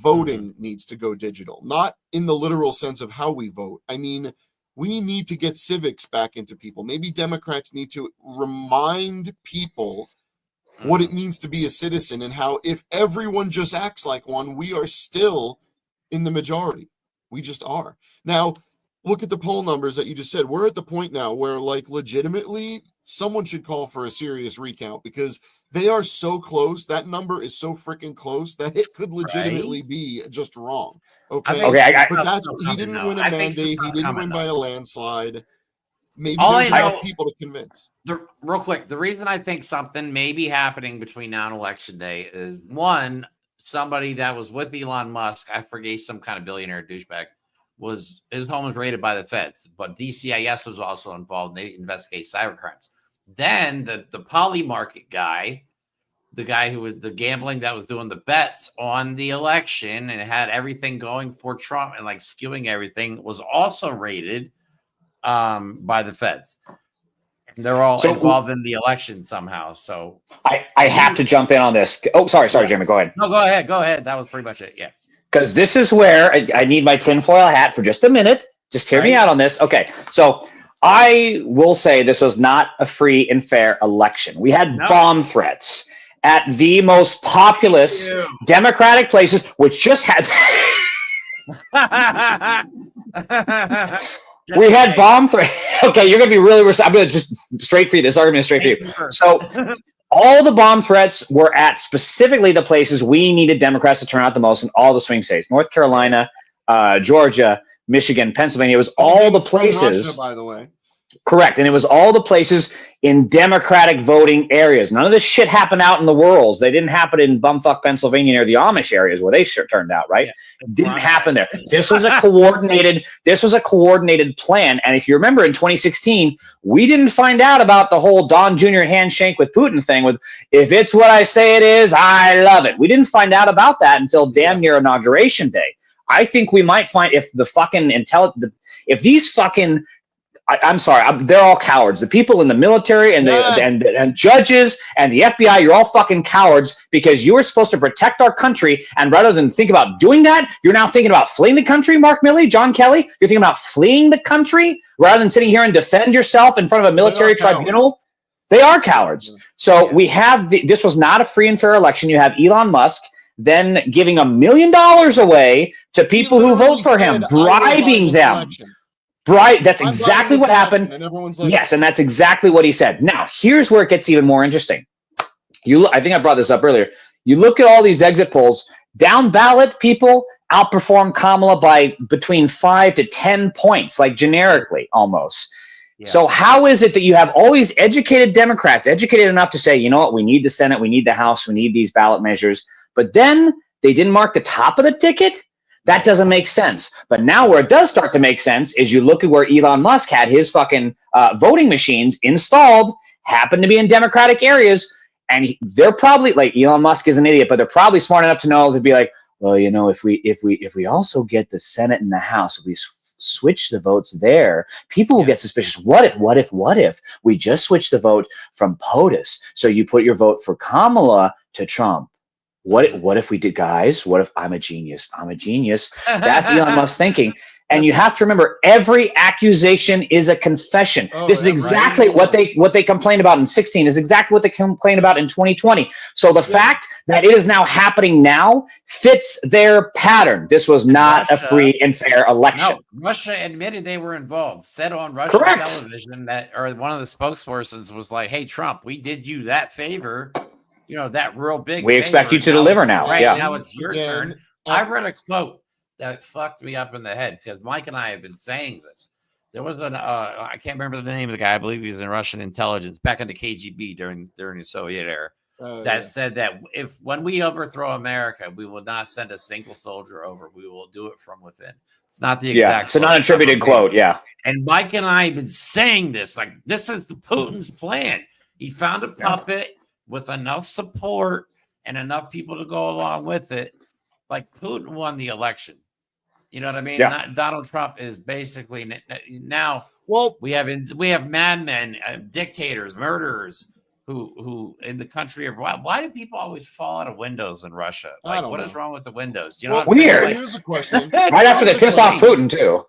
voting needs to go digital, not in the literal sense of how we vote. I mean, we need to get civics back into people. Maybe Democrats need to remind people what it means to be a citizen and how if everyone just acts like one, we are still in the majority. We just are. Now, look at the poll numbers that you just said. We're at the point now where, like, legitimately, someone should call for a serious recount because they are so close. That number is so freaking close that it could legitimately be just wrong. Okay. But that's he didn't win a mandate. He didn't win by a landslide. Maybe there's enough people to convince. Real quick, the reason I think something may be happening between now and election day is one, somebody that was with Elon Musk, I forget, some kind of billionaire douchebag, his home was raided by the feds, but DCIS was also involved. They investigate cybercrimes. Then the poly market guy, the guy who was the gambling that was doing the bets on the election and had everything going for Trump and like skewing everything, was also raided by the feds. And they're all involved in the election somehow. So I have to jump in on this. Oh, sorry, Jeremy. Go ahead. No, go ahead. Go ahead. That was pretty much it. Yeah. Because this is where I need my tinfoil hat for just a minute. Just hear me out on this. Okay. So I will say this was not a free and fair election. We had bomb threats at the most populous Democratic places, which just had... We had bomb threats. Okay, you're going to be really... I'm going to just straight for you. This argument is straight for you. So all the bomb threats were at specifically the places we needed Democrats to turn out the most in all the swing states. North Carolina, Georgia, Michigan, Pennsylvania. It was all the places... Russia, by the way. Correct. And it was all the places in Democratic voting areas. None of this shit happened out in the world. They didn't happen in bumfuck Pennsylvania near the Amish areas where they sure turned out, right? Yeah. Didn't happen there. This was a coordinated plan. And if you remember in 2016, we didn't find out about the whole Don Jr. handshake with Putin thing with, if it's what I say it is, I love it. We didn't find out about that until damn near Inauguration Day. I think we might find if the fucking if these fucking I'm sorry, they're all cowards. The people in the military and and judges and the FBI, you're all fucking cowards because you were supposed to protect our country. And rather than think about doing that, you're now thinking about fleeing the country, Mark Milley, John Kelly. You're thinking about fleeing the country rather than sitting here and defend yourself in front of a military tribunal. They are cowards. So we have this was not a free and fair election. You have Elon Musk then giving $1 million away to people who vote for him, bribing them. That's exactly what happened. And everyone's like, yes, and that's exactly what he said. Now, here's where it gets even more interesting. I think I brought this up earlier. You look at all these exit polls, down ballot people outperform Kamala by between 5 to 10 points, like generically almost. Yeah. So how is it that you have all these educated Democrats, educated enough to say, you know what, we need the Senate, we need the House, we need these ballot measures, but then they didn't mark the top of the ticket? That doesn't make sense. But now where it does start to make sense is you look at where Elon Musk had his fucking voting machines installed, happen to be in Democratic areas, and they're probably, like, Elon Musk is an idiot, but they're probably smart enough to know to be like, well, you know, if we also get the Senate and the House, if we switch the votes there, people will get suspicious. What if we just switch the vote from POTUS? So you put your vote for Kamala to Trump. What if we did, guys? What if I'm a genius? That's Elon Musk's thinking. And you have to remember, every accusation is a confession. This is exactly what they complained about in 2016, is exactly what they complained about in 2020. So the fact that it is now happening now fits their pattern. This was not a free and fair election. No, Russia admitted they were involved, said on Russian television that, or one of the spokespersons was like, hey, Trump, we did you that favor. You know, that real big. We expect you to deliver now. Right yeah. Now it's your turn. I read a quote that fucked me up in the head because Mike and I have been saying this. There was I can't remember the name of the guy. I believe he was in Russian intelligence back in the KGB during the Soviet era. That said that when we overthrow America, we will not send a single soldier over. We will do it from within. It's not the exact. It's a non-attributed quote. Yeah. And Mike and I have been saying this. Like, this is Putin's plan. He found a puppet with enough support and enough people to go along with it. Like, Putin won the election. You know what I mean? Yeah. Donald Trump is basically now. Well, we have madmen, dictators, murderers who in the country of why do people always fall out of windows in Russia? Like, what is wrong with the windows? You know, weird. Here's a question. Right after they piss off Putin too.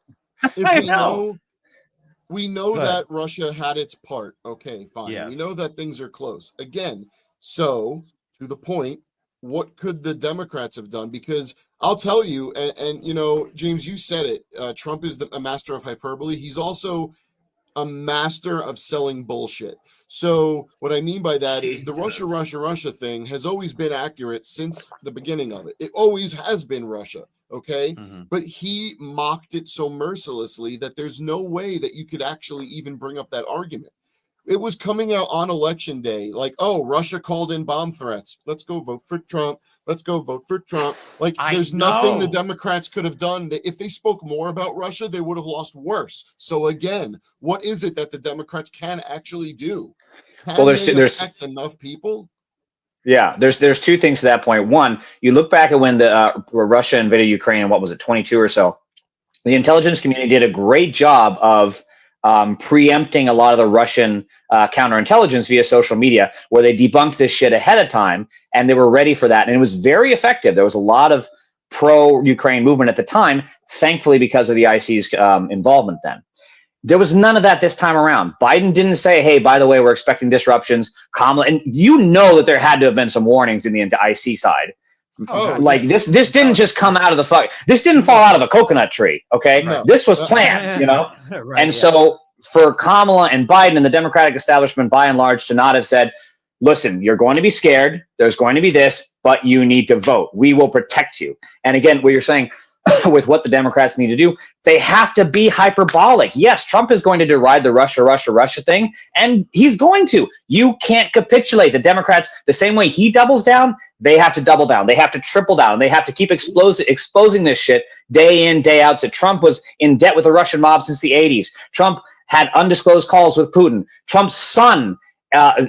We know that Russia had its part. Okay, fine. Yeah. We know that things are close. Again, so to the point, what could the Democrats have done? Because I'll tell you, and you know, James, you said it. Trump is a master of hyperbole. He's also a master of selling bullshit. So what I mean by that is the Russia thing has always been accurate since the beginning of it. It always has been Russia. Okay. Mm-hmm. But he mocked it so mercilessly that there's no way that you could actually even bring up that argument. It was coming out on election day, like, oh, Russia called in bomb threats. Let's go vote for Trump. Let's go vote for Trump. Like, there's nothing the Democrats could have done. If they spoke more about Russia, they would have lost worse. So again, what is it that the Democrats can actually do? Can they affect enough people? Yeah, there's two things to that point. One, you look back at when the Russia invaded Ukraine in, what was it, 22 or so. The intelligence community did a great job of preempting a lot of the Russian counterintelligence via social media, where they debunked this shit ahead of time, and they were ready for that. And it was very effective. There was a lot of pro-Ukraine movement at the time, thankfully, because of the IC's involvement then. There was none of that this time around. Biden didn't say, hey, by the way, we're expecting disruptions. Kamala, and you know that there had to have been some warnings in the IC side. This didn't just come out of the fuck. This didn't fall out of a coconut tree. Okay, this was planned. You know, so for Kamala and Biden and the Democratic establishment, by and large, to not have said, "Listen, you're going to be scared. There's going to be this, but you need to vote. We will protect you." And again, what you're saying with what the Democrats need to do, they have to be hyperbolic. Yes, Trump is going to deride the Russia thing, and he's going to. You can't capitulate. The Democrats, the same way he doubles down, they have to double down. They have to triple down. They have to keep exposing this shit day in, day out. So Trump was in debt with the Russian mob since the 80s. Trump had undisclosed calls with Putin. Trump's son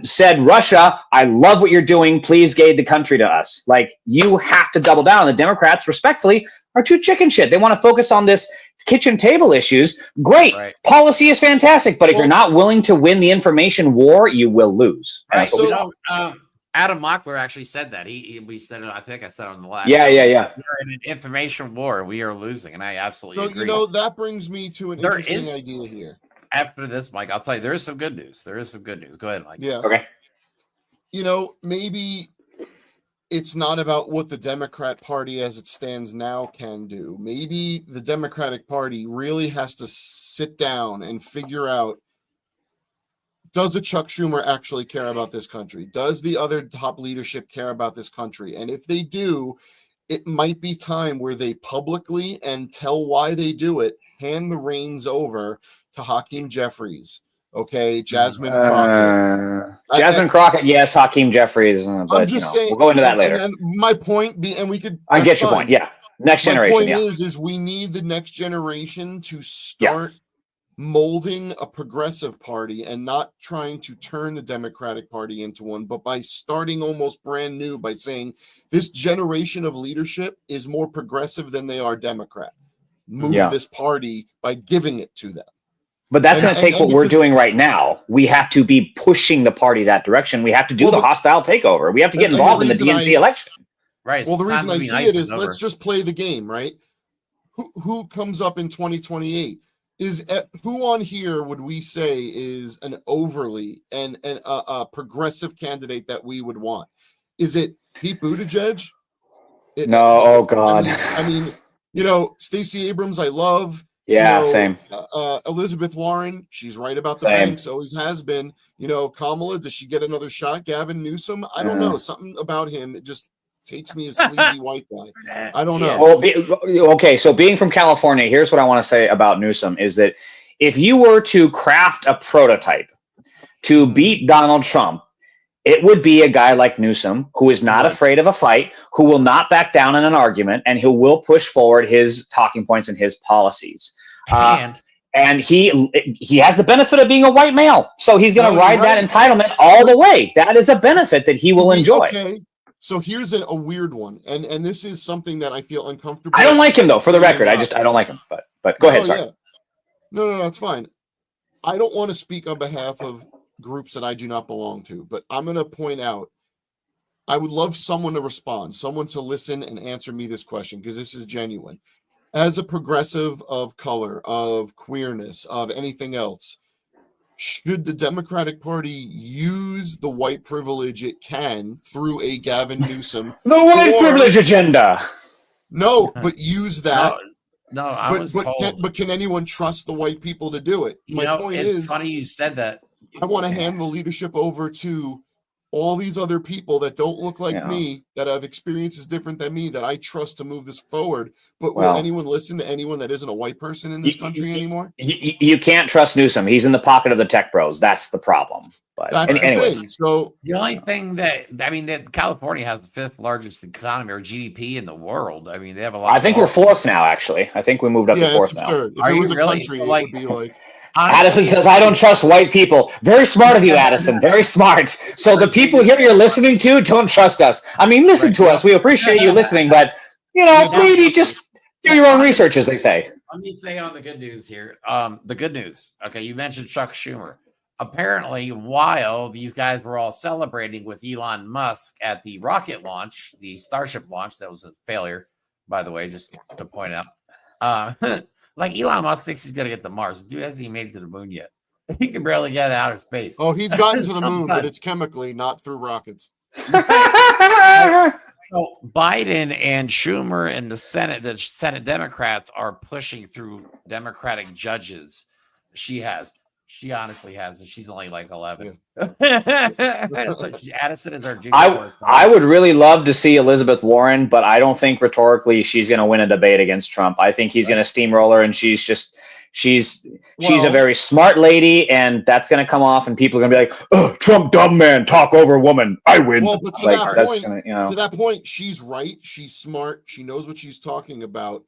said, Russia, I love what you're doing. Please gave the country to us. Like, you have to double down. The Democrats, respectfully, are too chicken shit. They want to focus on this kitchen table issues. Great. Right. Policy is fantastic. But if you're not willing to win the information war, you will lose. Right. So, Adam Mockler actually said that. We said it. I think I said it on the last. Yeah. We're in an information war. We are losing, and I absolutely agree. You know, that brings me to an interesting idea here. after this, Mike, I'll tell you, there is some good news. There is some good news. Go ahead, Mike. Yeah. Okay. Maybe it's not about what the Democrat Party as it stands now can do. Maybe the Democratic Party really has to sit down and figure out, does a Chuck Schumer actually care about this country? Does the other top leadership care about this country? And if they do, it might be time where they publicly and tell why they do it, hand the reins over to Hakeem Jeffries. Okay, Jasmine Crockett. Jasmine Crockett, yes. Hakeem Jeffries, but I'm just saying, we'll go into that later. And my point and we could. I get your point. Yeah, next generation. My point is we need the next generation to start molding a progressive party and not trying to turn the Democratic Party into one, but by starting almost brand new by saying this generation of leadership is more progressive than they are Democrat. Move this party by giving it to them. But that's going to take what we're doing right now. We have to be pushing the party that direction. We have to do the hostile takeover. We have to get involved in the DNC election. Right. Well, the reason I see it is let's just play the game, right? Who comes up in 2028? Who on here would we say is an overly and a progressive candidate that we would want? Is it Pete Buttigieg? No, oh God. I mean, Stacey Abrams, I love. Yeah, same. Elizabeth Warren, she's right about the banks, always has been. Kamala, does she get another shot? Gavin Newsom, I don't know. Something about him, it just takes me a sleazy white guy. I don't know. Well, okay, so being from California, here's what I want to say about Newsom is that if you were to craft a prototype to beat Donald Trump, it would be a guy like Newsom who is not afraid of a fight, who will not back down in an argument, and who will push forward his talking points and his policies. And he has the benefit of being a white male, so he's going to ride that entitlement all the way. That is a benefit that he will enjoy. Okay. So here's a weird one, and this is something that I feel uncomfortable. I don't like him though. For the record, I don't like him. But go ahead. Sorry. Yeah. No, that's fine. I don't want to speak on behalf of groups that I do not belong to, but I'm going to point out, I would love someone to respond, someone to listen and answer me this question, because this is genuine. As a progressive of color, of queerness, of anything else, should the Democratic Party use the white privilege it can through a Gavin Newsom? The white privilege agenda. No, but use that. No, but can anyone trust the white people to do it? My point is, funny you said that. I want to hand the leadership over to all these other people that don't look like me, that have experiences different than me, that I trust to move this forward. But will anyone listen to anyone that isn't a white person in this country anymore? You can't trust Newsom. He's in the pocket of the tech bros. That's the problem. But that's the thing. So the only thing that California has the 5th largest economy or GDP in the world. I mean, they have a lot. I think we're 4th now. Actually, I think we moved up to 4th now. Third. If it was a country, it would be like. Honestly, Addison says, I don't trust white people. Very smart of you, Addison. Very smart. So the people here you're listening to don't trust us. I mean, listen to us. We appreciate you listening, but, maybe just do your own research, as they say. Let me say on the good news here. The good news. Okay, you mentioned Chuck Schumer. Apparently, while these guys were all celebrating with Elon Musk at the rocket launch, the Starship launch, that was a failure, by the way, just to point out. Like Elon Musk thinks he's going to get to Mars. Dude hasn't even made it to the moon yet. He can barely get out of space. Oh, he's gotten to the moon, but it's chemically, not through rockets. So Biden and Schumer and the Senate Democrats are pushing through Democratic judges. She honestly has, and she's only like 11. Addison is our junior. I would really love to see Elizabeth Warren, but I don't think rhetorically she's going to win a debate against Trump. I think he's going to steamroll her, and she's a very smart lady, and that's going to come off, and people are going to be like, "Oh, Trump, dumb man, talk over woman. I win." Well, but to that point, she's right. She's smart. She knows what she's talking about,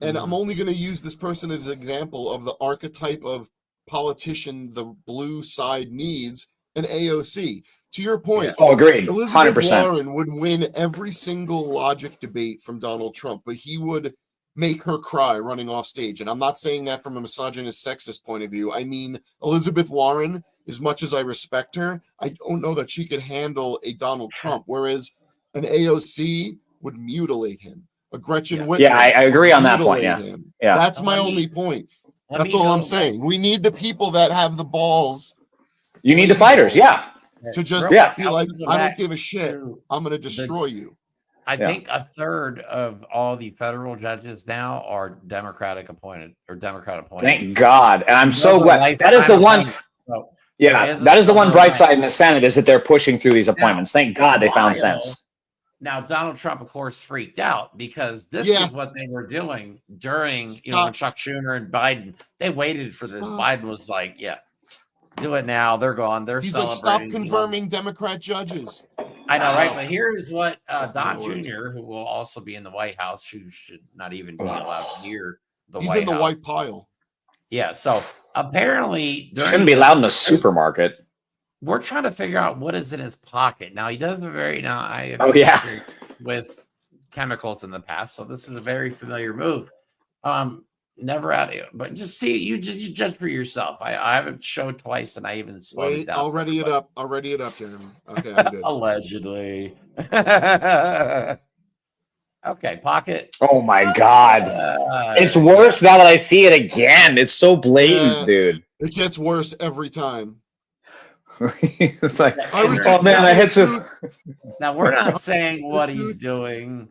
and I'm only going to use this person as an example of the archetype of politician the blue side needs, an AOC. To your point, agreed. 100%. Elizabeth Warren would win every single logic debate from Donald Trump, but he would make her cry running off stage. And I'm not saying that from a misogynist, sexist point of view. I mean, Elizabeth Warren, as much as I respect her, I don't know that she could handle a Donald Trump, whereas an AOC would mutilate him. A Gretchen Whitmer. Yeah, I agree on that point. Yeah. That's my only point. That's all I'm saying. We need the people that have the balls. You need the fighters, yeah. To just be like, I don't give a shit. I'm going to destroy you. I think a third of all the federal judges now are Democratic appointed or Democrat appointed. Thank God. And I'm so glad. That is the one. So that is the one bright side in the Senate is that they're pushing through these appointments. Thank God they found sense. Now, Donald Trump, of course, freaked out because this is what they were doing during, when Chuck Schumer and Biden, they waited for this. Biden was like, do it now. They're gone. They're He's like, stop confirming Democrat judges. I know, right? But here's what Don Jr., who will also be in the White House, who should not even be allowed to hear the White House. He's in the white pile. Yeah. So apparently, shouldn't be allowed in the supermarket. We're trying to figure out what is in his pocket. Now, he does I have with chemicals in the past. So this is a very familiar move. Never out of it, but just see, you judge for yourself. I haven't showed twice, and I even slowed it down. I'll ready it up, Jeremy. Okay, I'm good. Allegedly. Okay, pocket. Oh my God. It's worse now that I see it again. It's so blatant, dude. It gets worse every time. It's like, oh man, I hit some. Now we're not saying what he's doing,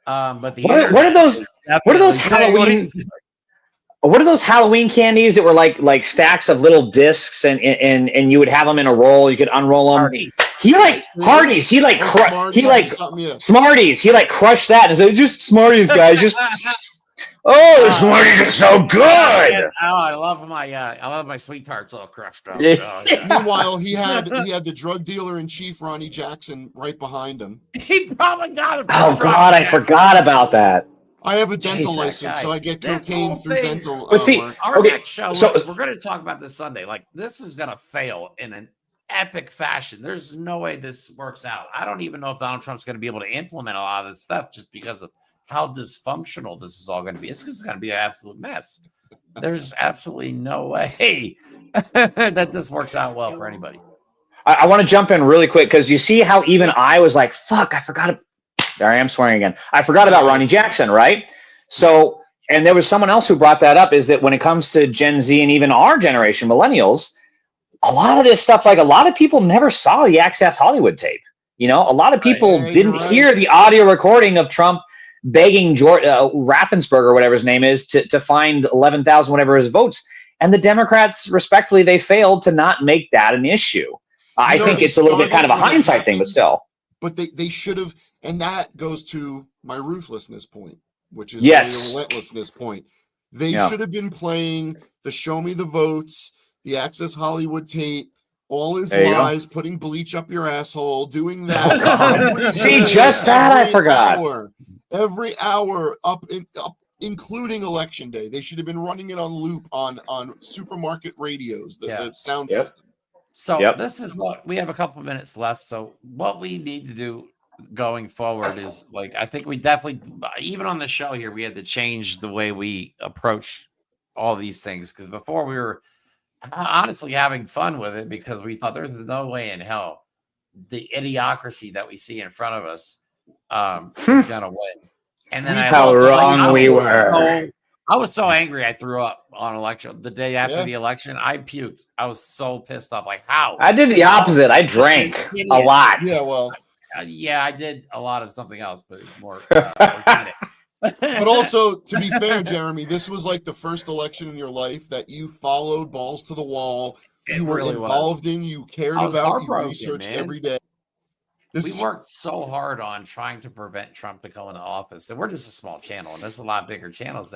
but the what are those Halloween? What are those Halloween candies that were like stacks of little discs and you would have them in a roll? You could unroll them. Hardee's. He Smarties. He like crushed that and said, "Just Smarties, guys. Just Smarties are so good." I love my sweet tarts all crushed up. Meanwhile, he had the drug dealer in chief Ronnie Jackson right behind him. He probably got it. Oh God, I forgot about that. I have a dental license, so I get cocaine through dental. But see, our next show, we're going to talk about this Sunday. Like, this is going to fail in an epic fashion. There's no way this works out. I don't even know if Donald Trump's going to be able to implement a lot of this stuff just because of how dysfunctional this is all going to be. It's going to be an absolute mess. There's absolutely no way that this works out well for anybody. I want to jump in really quick because you see how even I was like, fuck, I forgot. There I am swearing again. I forgot about Ronnie Jackson, right? So, and there was someone else who brought that up, is that when it comes to Gen Z and even our generation, millennials, a lot of this stuff, like a lot of people never saw the Access Hollywood tape. A lot of people didn't hear the audio recording of Trump begging Raffensperger, or whatever his name is, to find 11,000, whatever his votes. And the Democrats, respectfully, they failed to not make that an issue. I think it's a little bit kind of a hindsight thing, but still. But they should have, and that goes to my ruthlessness point, which is the relentlessness point. They should have been playing the Show Me the Votes, the Access Hollywood tape, all his lies, putting bleach up your asshole, doing that. Just that I forgot. Every hour up, including Election Day. They should have been running it on loop on supermarket radios, the sound system. So this is what we have a couple of minutes left. So what we need to do going forward is, like, I think we definitely, even on the show here, we had to change the way we approach all these things, because before we were honestly having fun with it because we thought there's no way in hell the idiocracy that we see in front of us is gonna win. And then I was so angry I threw up on election. The day after the election, I puked. I was so pissed off. Like, how? I did the opposite. I drank a lot. Yeah, well. I did a lot of something else, but it's more organic. But also, to be fair, Jeremy, this was like the first election in your life that you followed balls to the wall. You were involved in, you cared about, you researched every day. We worked so hard on trying to prevent Trump to go into office. And we're just a small channel, and there's a lot bigger channels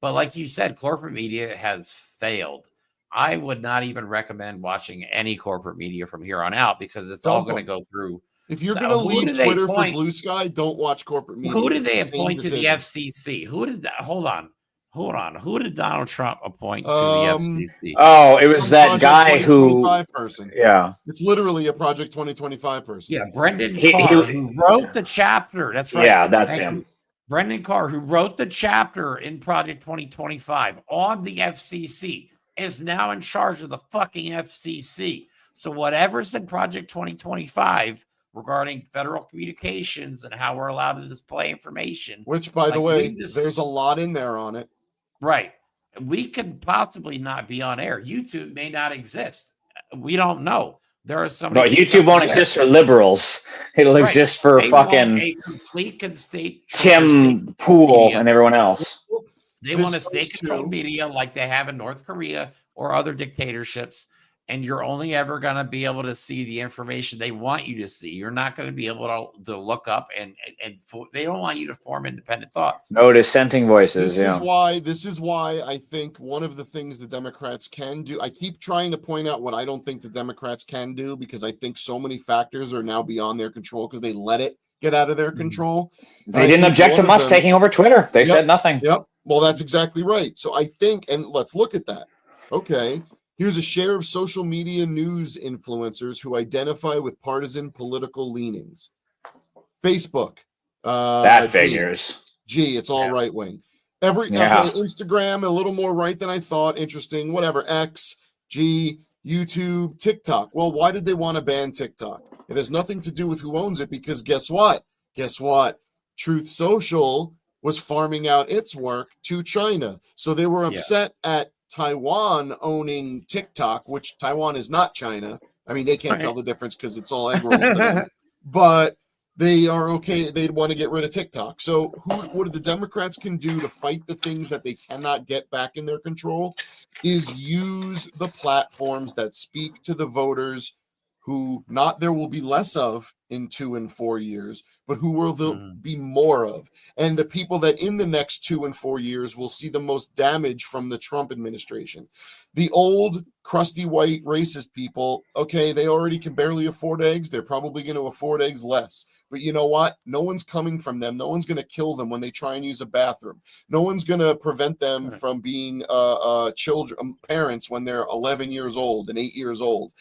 but like you said, corporate media has failed. I would not even recommend watching any corporate media from here on out because it's all going to go through. If you're going to leave Twitter for Blue Sky, don't watch corporate media. Who did they appoint to the FCC? Hold on. Who did Donald Trump appoint to the FCC? Oh, it was that guy who. Person. Yeah. It's literally a Project 2025 person. Yeah, Brendan Carr, who wrote the chapter. That's right. Yeah, that's him. Brendan Carr, who wrote the chapter in Project 2025 on the FCC, is now in charge of the fucking FCC. So whatever's in Project 2025 regarding federal communications and how we're allowed to display information. Which, by the way, there's a lot in there on it. Right. we could possibly not be on air. YouTube may not exist. We don't know. There are so No, many. YouTube won't exist for liberals. It'll exist for They want fucking a complete state Tim Pool and everyone else. They want to state-controlled media like they have in North Korea or other dictatorships, and you're only ever going to be able to see the information they want you to see. You're not going to be able to look up, and they don't want you to form independent thoughts. No dissenting voices. This is why I think one of the things the Democrats can do. I keep trying to point out what I don't think the Democrats can do, because I think so many factors are now beyond their control because they let it get out of their control. They didn't object to Musk taking over Twitter. They said nothing. Yep. Well, that's exactly right. So I think, and let's look at that. Okay. Here's a share of social media news influencers who identify with partisan political leanings. Facebook. That figures. It's all right wing. Instagram, a little more right than I thought. Interesting. Whatever. X, YouTube, TikTok. Well, why did they want to ban TikTok? It has nothing to do with who owns it, because guess what? Truth Social was farming out its work to China. So they were upset at Taiwan owning TikTok, which Taiwan is not China. I mean, they can't tell the difference because it's all egg rolls to them. But they are okay. They'd want to get rid of TikTok. So what the Democrats can do to fight the things that they cannot get back in their control is use the platforms that speak to the voters who there will be less of in 2 and 4 years, but who will there be more of. And the people that in the next 2 and 4 years will see the most damage from the Trump administration. The old crusty white racist people, okay, they already can barely afford eggs. They're probably going to afford eggs less. But you know what? No one's coming from them. No one's going to kill them when they try and use a bathroom. No one's going to prevent them from being parents when they're 11 years old and 8 years old.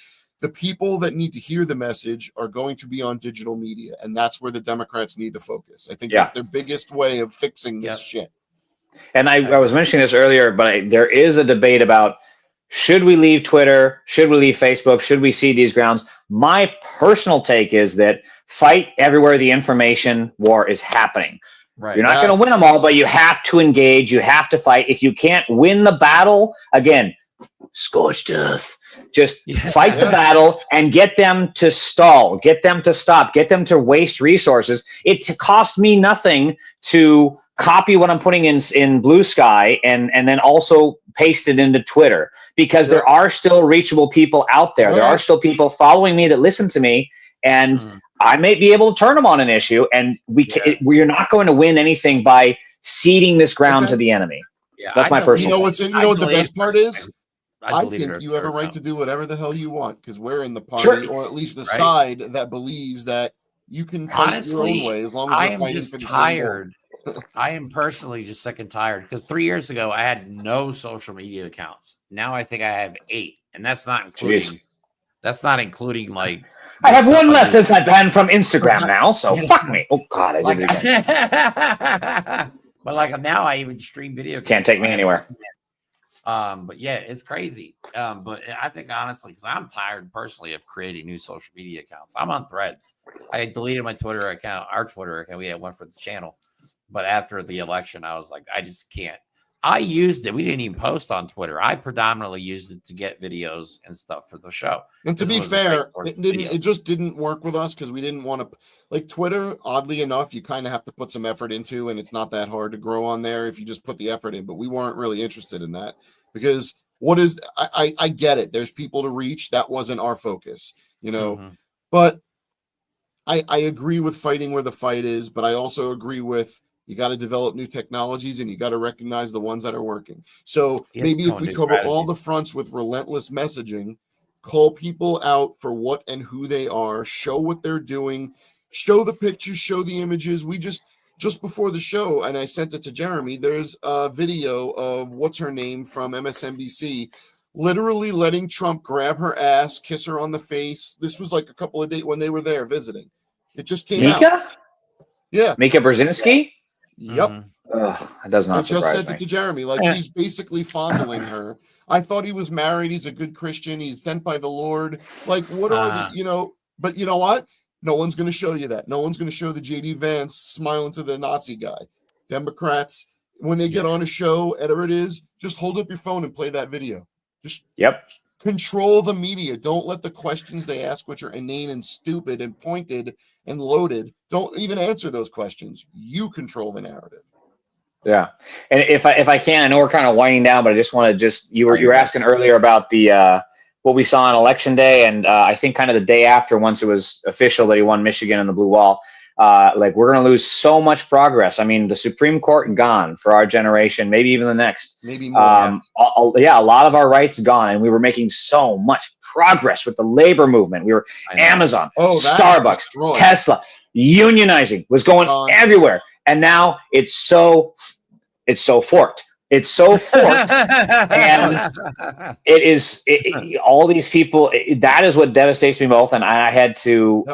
The people that need to hear the message are going to be on digital media, and that's where the Democrats need to focus. I think that's their biggest way of fixing this shit. And I was mentioning this earlier, but there is a debate about, should we leave Twitter? Should we leave Facebook? Should we cede these grounds? My personal take is that fight everywhere the information war is happening. Right. You're not going to win them all, but you have to engage. You have to fight. If you can't win the battle, again, scorched earth. Just fight the battle and get them to stall, get them to stop, get them to waste resources. It costs me nothing to copy what I'm putting in Blue Sky and then also paste it into Twitter, because there are still reachable people out there. There are still people following me that listen to me, and I may be able to turn them on an issue, and we're not going to win anything by ceding this ground to the enemy. Yeah, that's my personal. You know what the best part is? I think you have a right to do whatever the hell you want, because we're in the party, or at least the side that believes that you can fight your own way as long as we're fighting for the same goal. I am personally just sick and tired, because 3 years ago I had no social media accounts. Now I think I have 8, and that's not including like. I have one less since I've banned from Instagram now, so fuck me. Oh God, I did it again. But like now I even stream video. Can't take me anywhere. But yeah, it's crazy. But I think honestly, because I'm tired personally of creating new social media accounts. I'm on Threads. I deleted my Twitter account, our Twitter account. We had one for the channel, but after the election, I was like, I just can't. I used it. We didn't even post on Twitter. I predominantly used it to get videos and stuff for the show. And to be fair, it just didn't work with us because we didn't want to, like, Twitter, oddly enough, you kind of have to put some effort into, and it's not that hard to grow on there if you just put the effort in. But we weren't really interested in that because I get it. There's people to reach. That wasn't our focus, you know. But I agree with fighting where the fight is, but I also agree with, you got to develop new technologies and you got to recognize the ones that are working. So maybe if we cover all the fronts with relentless messaging, call people out for what and who they are, show what they're doing, show the pictures, show the images. We just before the show, and I sent it to Jeremy, there's a video of what's her name from MSNBC, literally letting Trump grab her ass, kiss her on the face. This was like a couple of days when they were there visiting. It just came out. Yeah. Mika Brzezinski? Yep. Ugh, it does not. I just sent it to Jeremy. Like, he's basically fondling her. I thought he was married. He's a good Christian. He's sent by the Lord. Like, what are the, but you know what? No one's going to show you that. No one's going to show the JD Vance smiling to the Nazi guy. Democrats, when they get on a show, whatever it is, just hold up your phone and play that video. Just control the media. Don't let the questions they ask, which are inane and stupid and pointed and loaded, don't even answer those questions. You control the narrative. Yeah, and if I can, I know we're kind of winding down, but I just want to you were asking earlier about the what we saw on election day, and I think kind of the day after, once it was official that he won Michigan in the blue wall, like we're going to lose so much progress. I mean, the Supreme Court gone for our generation, maybe even the next. Maybe more. A lot of our rights gone, and we were making so much progress with the labor movement. We were Amazon, Starbucks, Tesla, unionizing was going everywhere, and now it's so forked. It's so forked, and all these people. That is what devastates me both, and I had to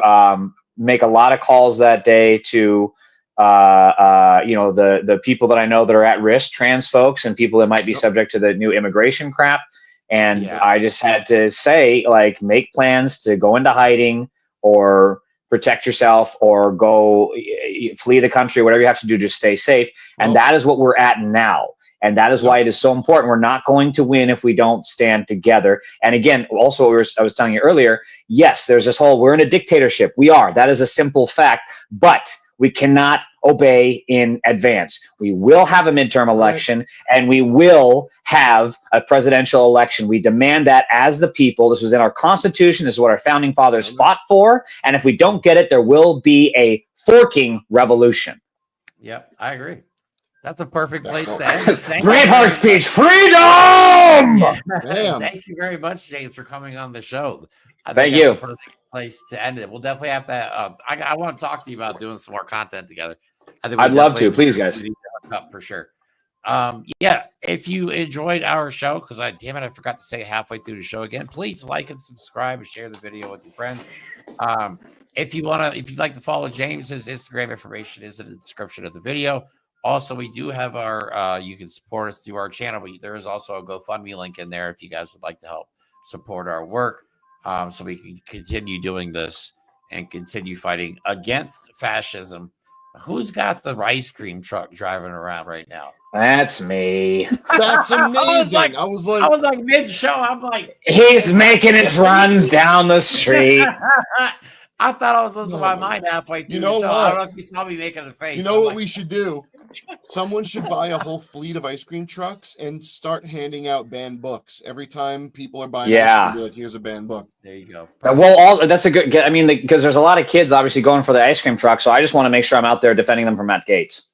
make a lot of calls that day to the people that I know that are at risk, trans folks, and people that might be subject to the new immigration crap. And I just had to say, like, make plans to go into hiding or protect yourself or go flee the country, whatever you have to do to stay safe. And that is what we're at now. And that is why it is so important. We're not going to win if we don't stand together. And again, also, I was telling you earlier, yes, there's this whole, we're in a dictatorship. We are. That is a simple fact. But we cannot obey in advance. We will have a midterm election, and we will have a presidential election. We demand that as the people. This was in our Constitution. This is what our founding fathers fought for. And if we don't get it, there will be a forking revolution. Yep, I agree. That's a perfect place to end. Braveheart speech, freedom! Thank you very much, James, for coming on the show. Thank you. That's a perfect place to end it. We'll definitely have to. I want to talk to you about doing some more content together. I'd love to. Please, guys. For sure. If you enjoyed our show, because I forgot to say it halfway through the show again. Please like and subscribe and share the video with your friends. If you'd like to follow James's Instagram, information is in the description of the video. Also, we do have our, you can support us through our channel, but there is also a GoFundMe link in there if you guys would like to help support our work, so we can continue doing this and continue fighting against fascism. Who's got the ice cream truck driving around right now? That's me. That's amazing. I was like mid-show. I'm like, he's making it runs down the street. I thought I was losing my mind halfway through the show. I don't know if you saw me making a face. You know what we should do? Someone should buy a whole fleet of ice cream trucks and start handing out banned books. Every time people are buying ice cream, be like, here's a banned book. There you go. Well, that's a good, I mean, because there's a lot of kids obviously going for the ice cream truck, so I just want to make sure I'm out there defending them from Matt Gaetz.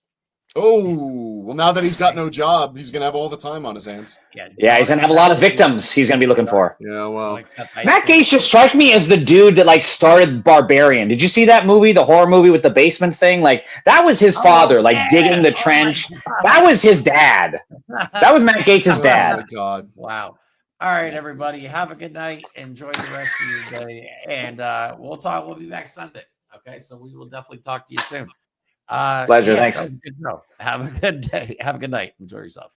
Oh, well, now that he's got no job, he's going to have all the time on his hands. Yeah, he's going to have a lot of victims he's going to be looking for. Yeah, well. Matt Gaetz just strike me as the dude that, like, started Barbarian. Did you see that movie, the horror movie with the basement thing? Like, that was his father, digging the trench. That was his dad. That was Matt Gaetz' dad. Oh, my God. Wow. All right, everybody. Have a good night. Enjoy the rest of your day. And we'll be back Sunday. Okay, so we will definitely talk to you soon. Pleasure. Thanks. Have a good day. Have a good night. Enjoy yourself.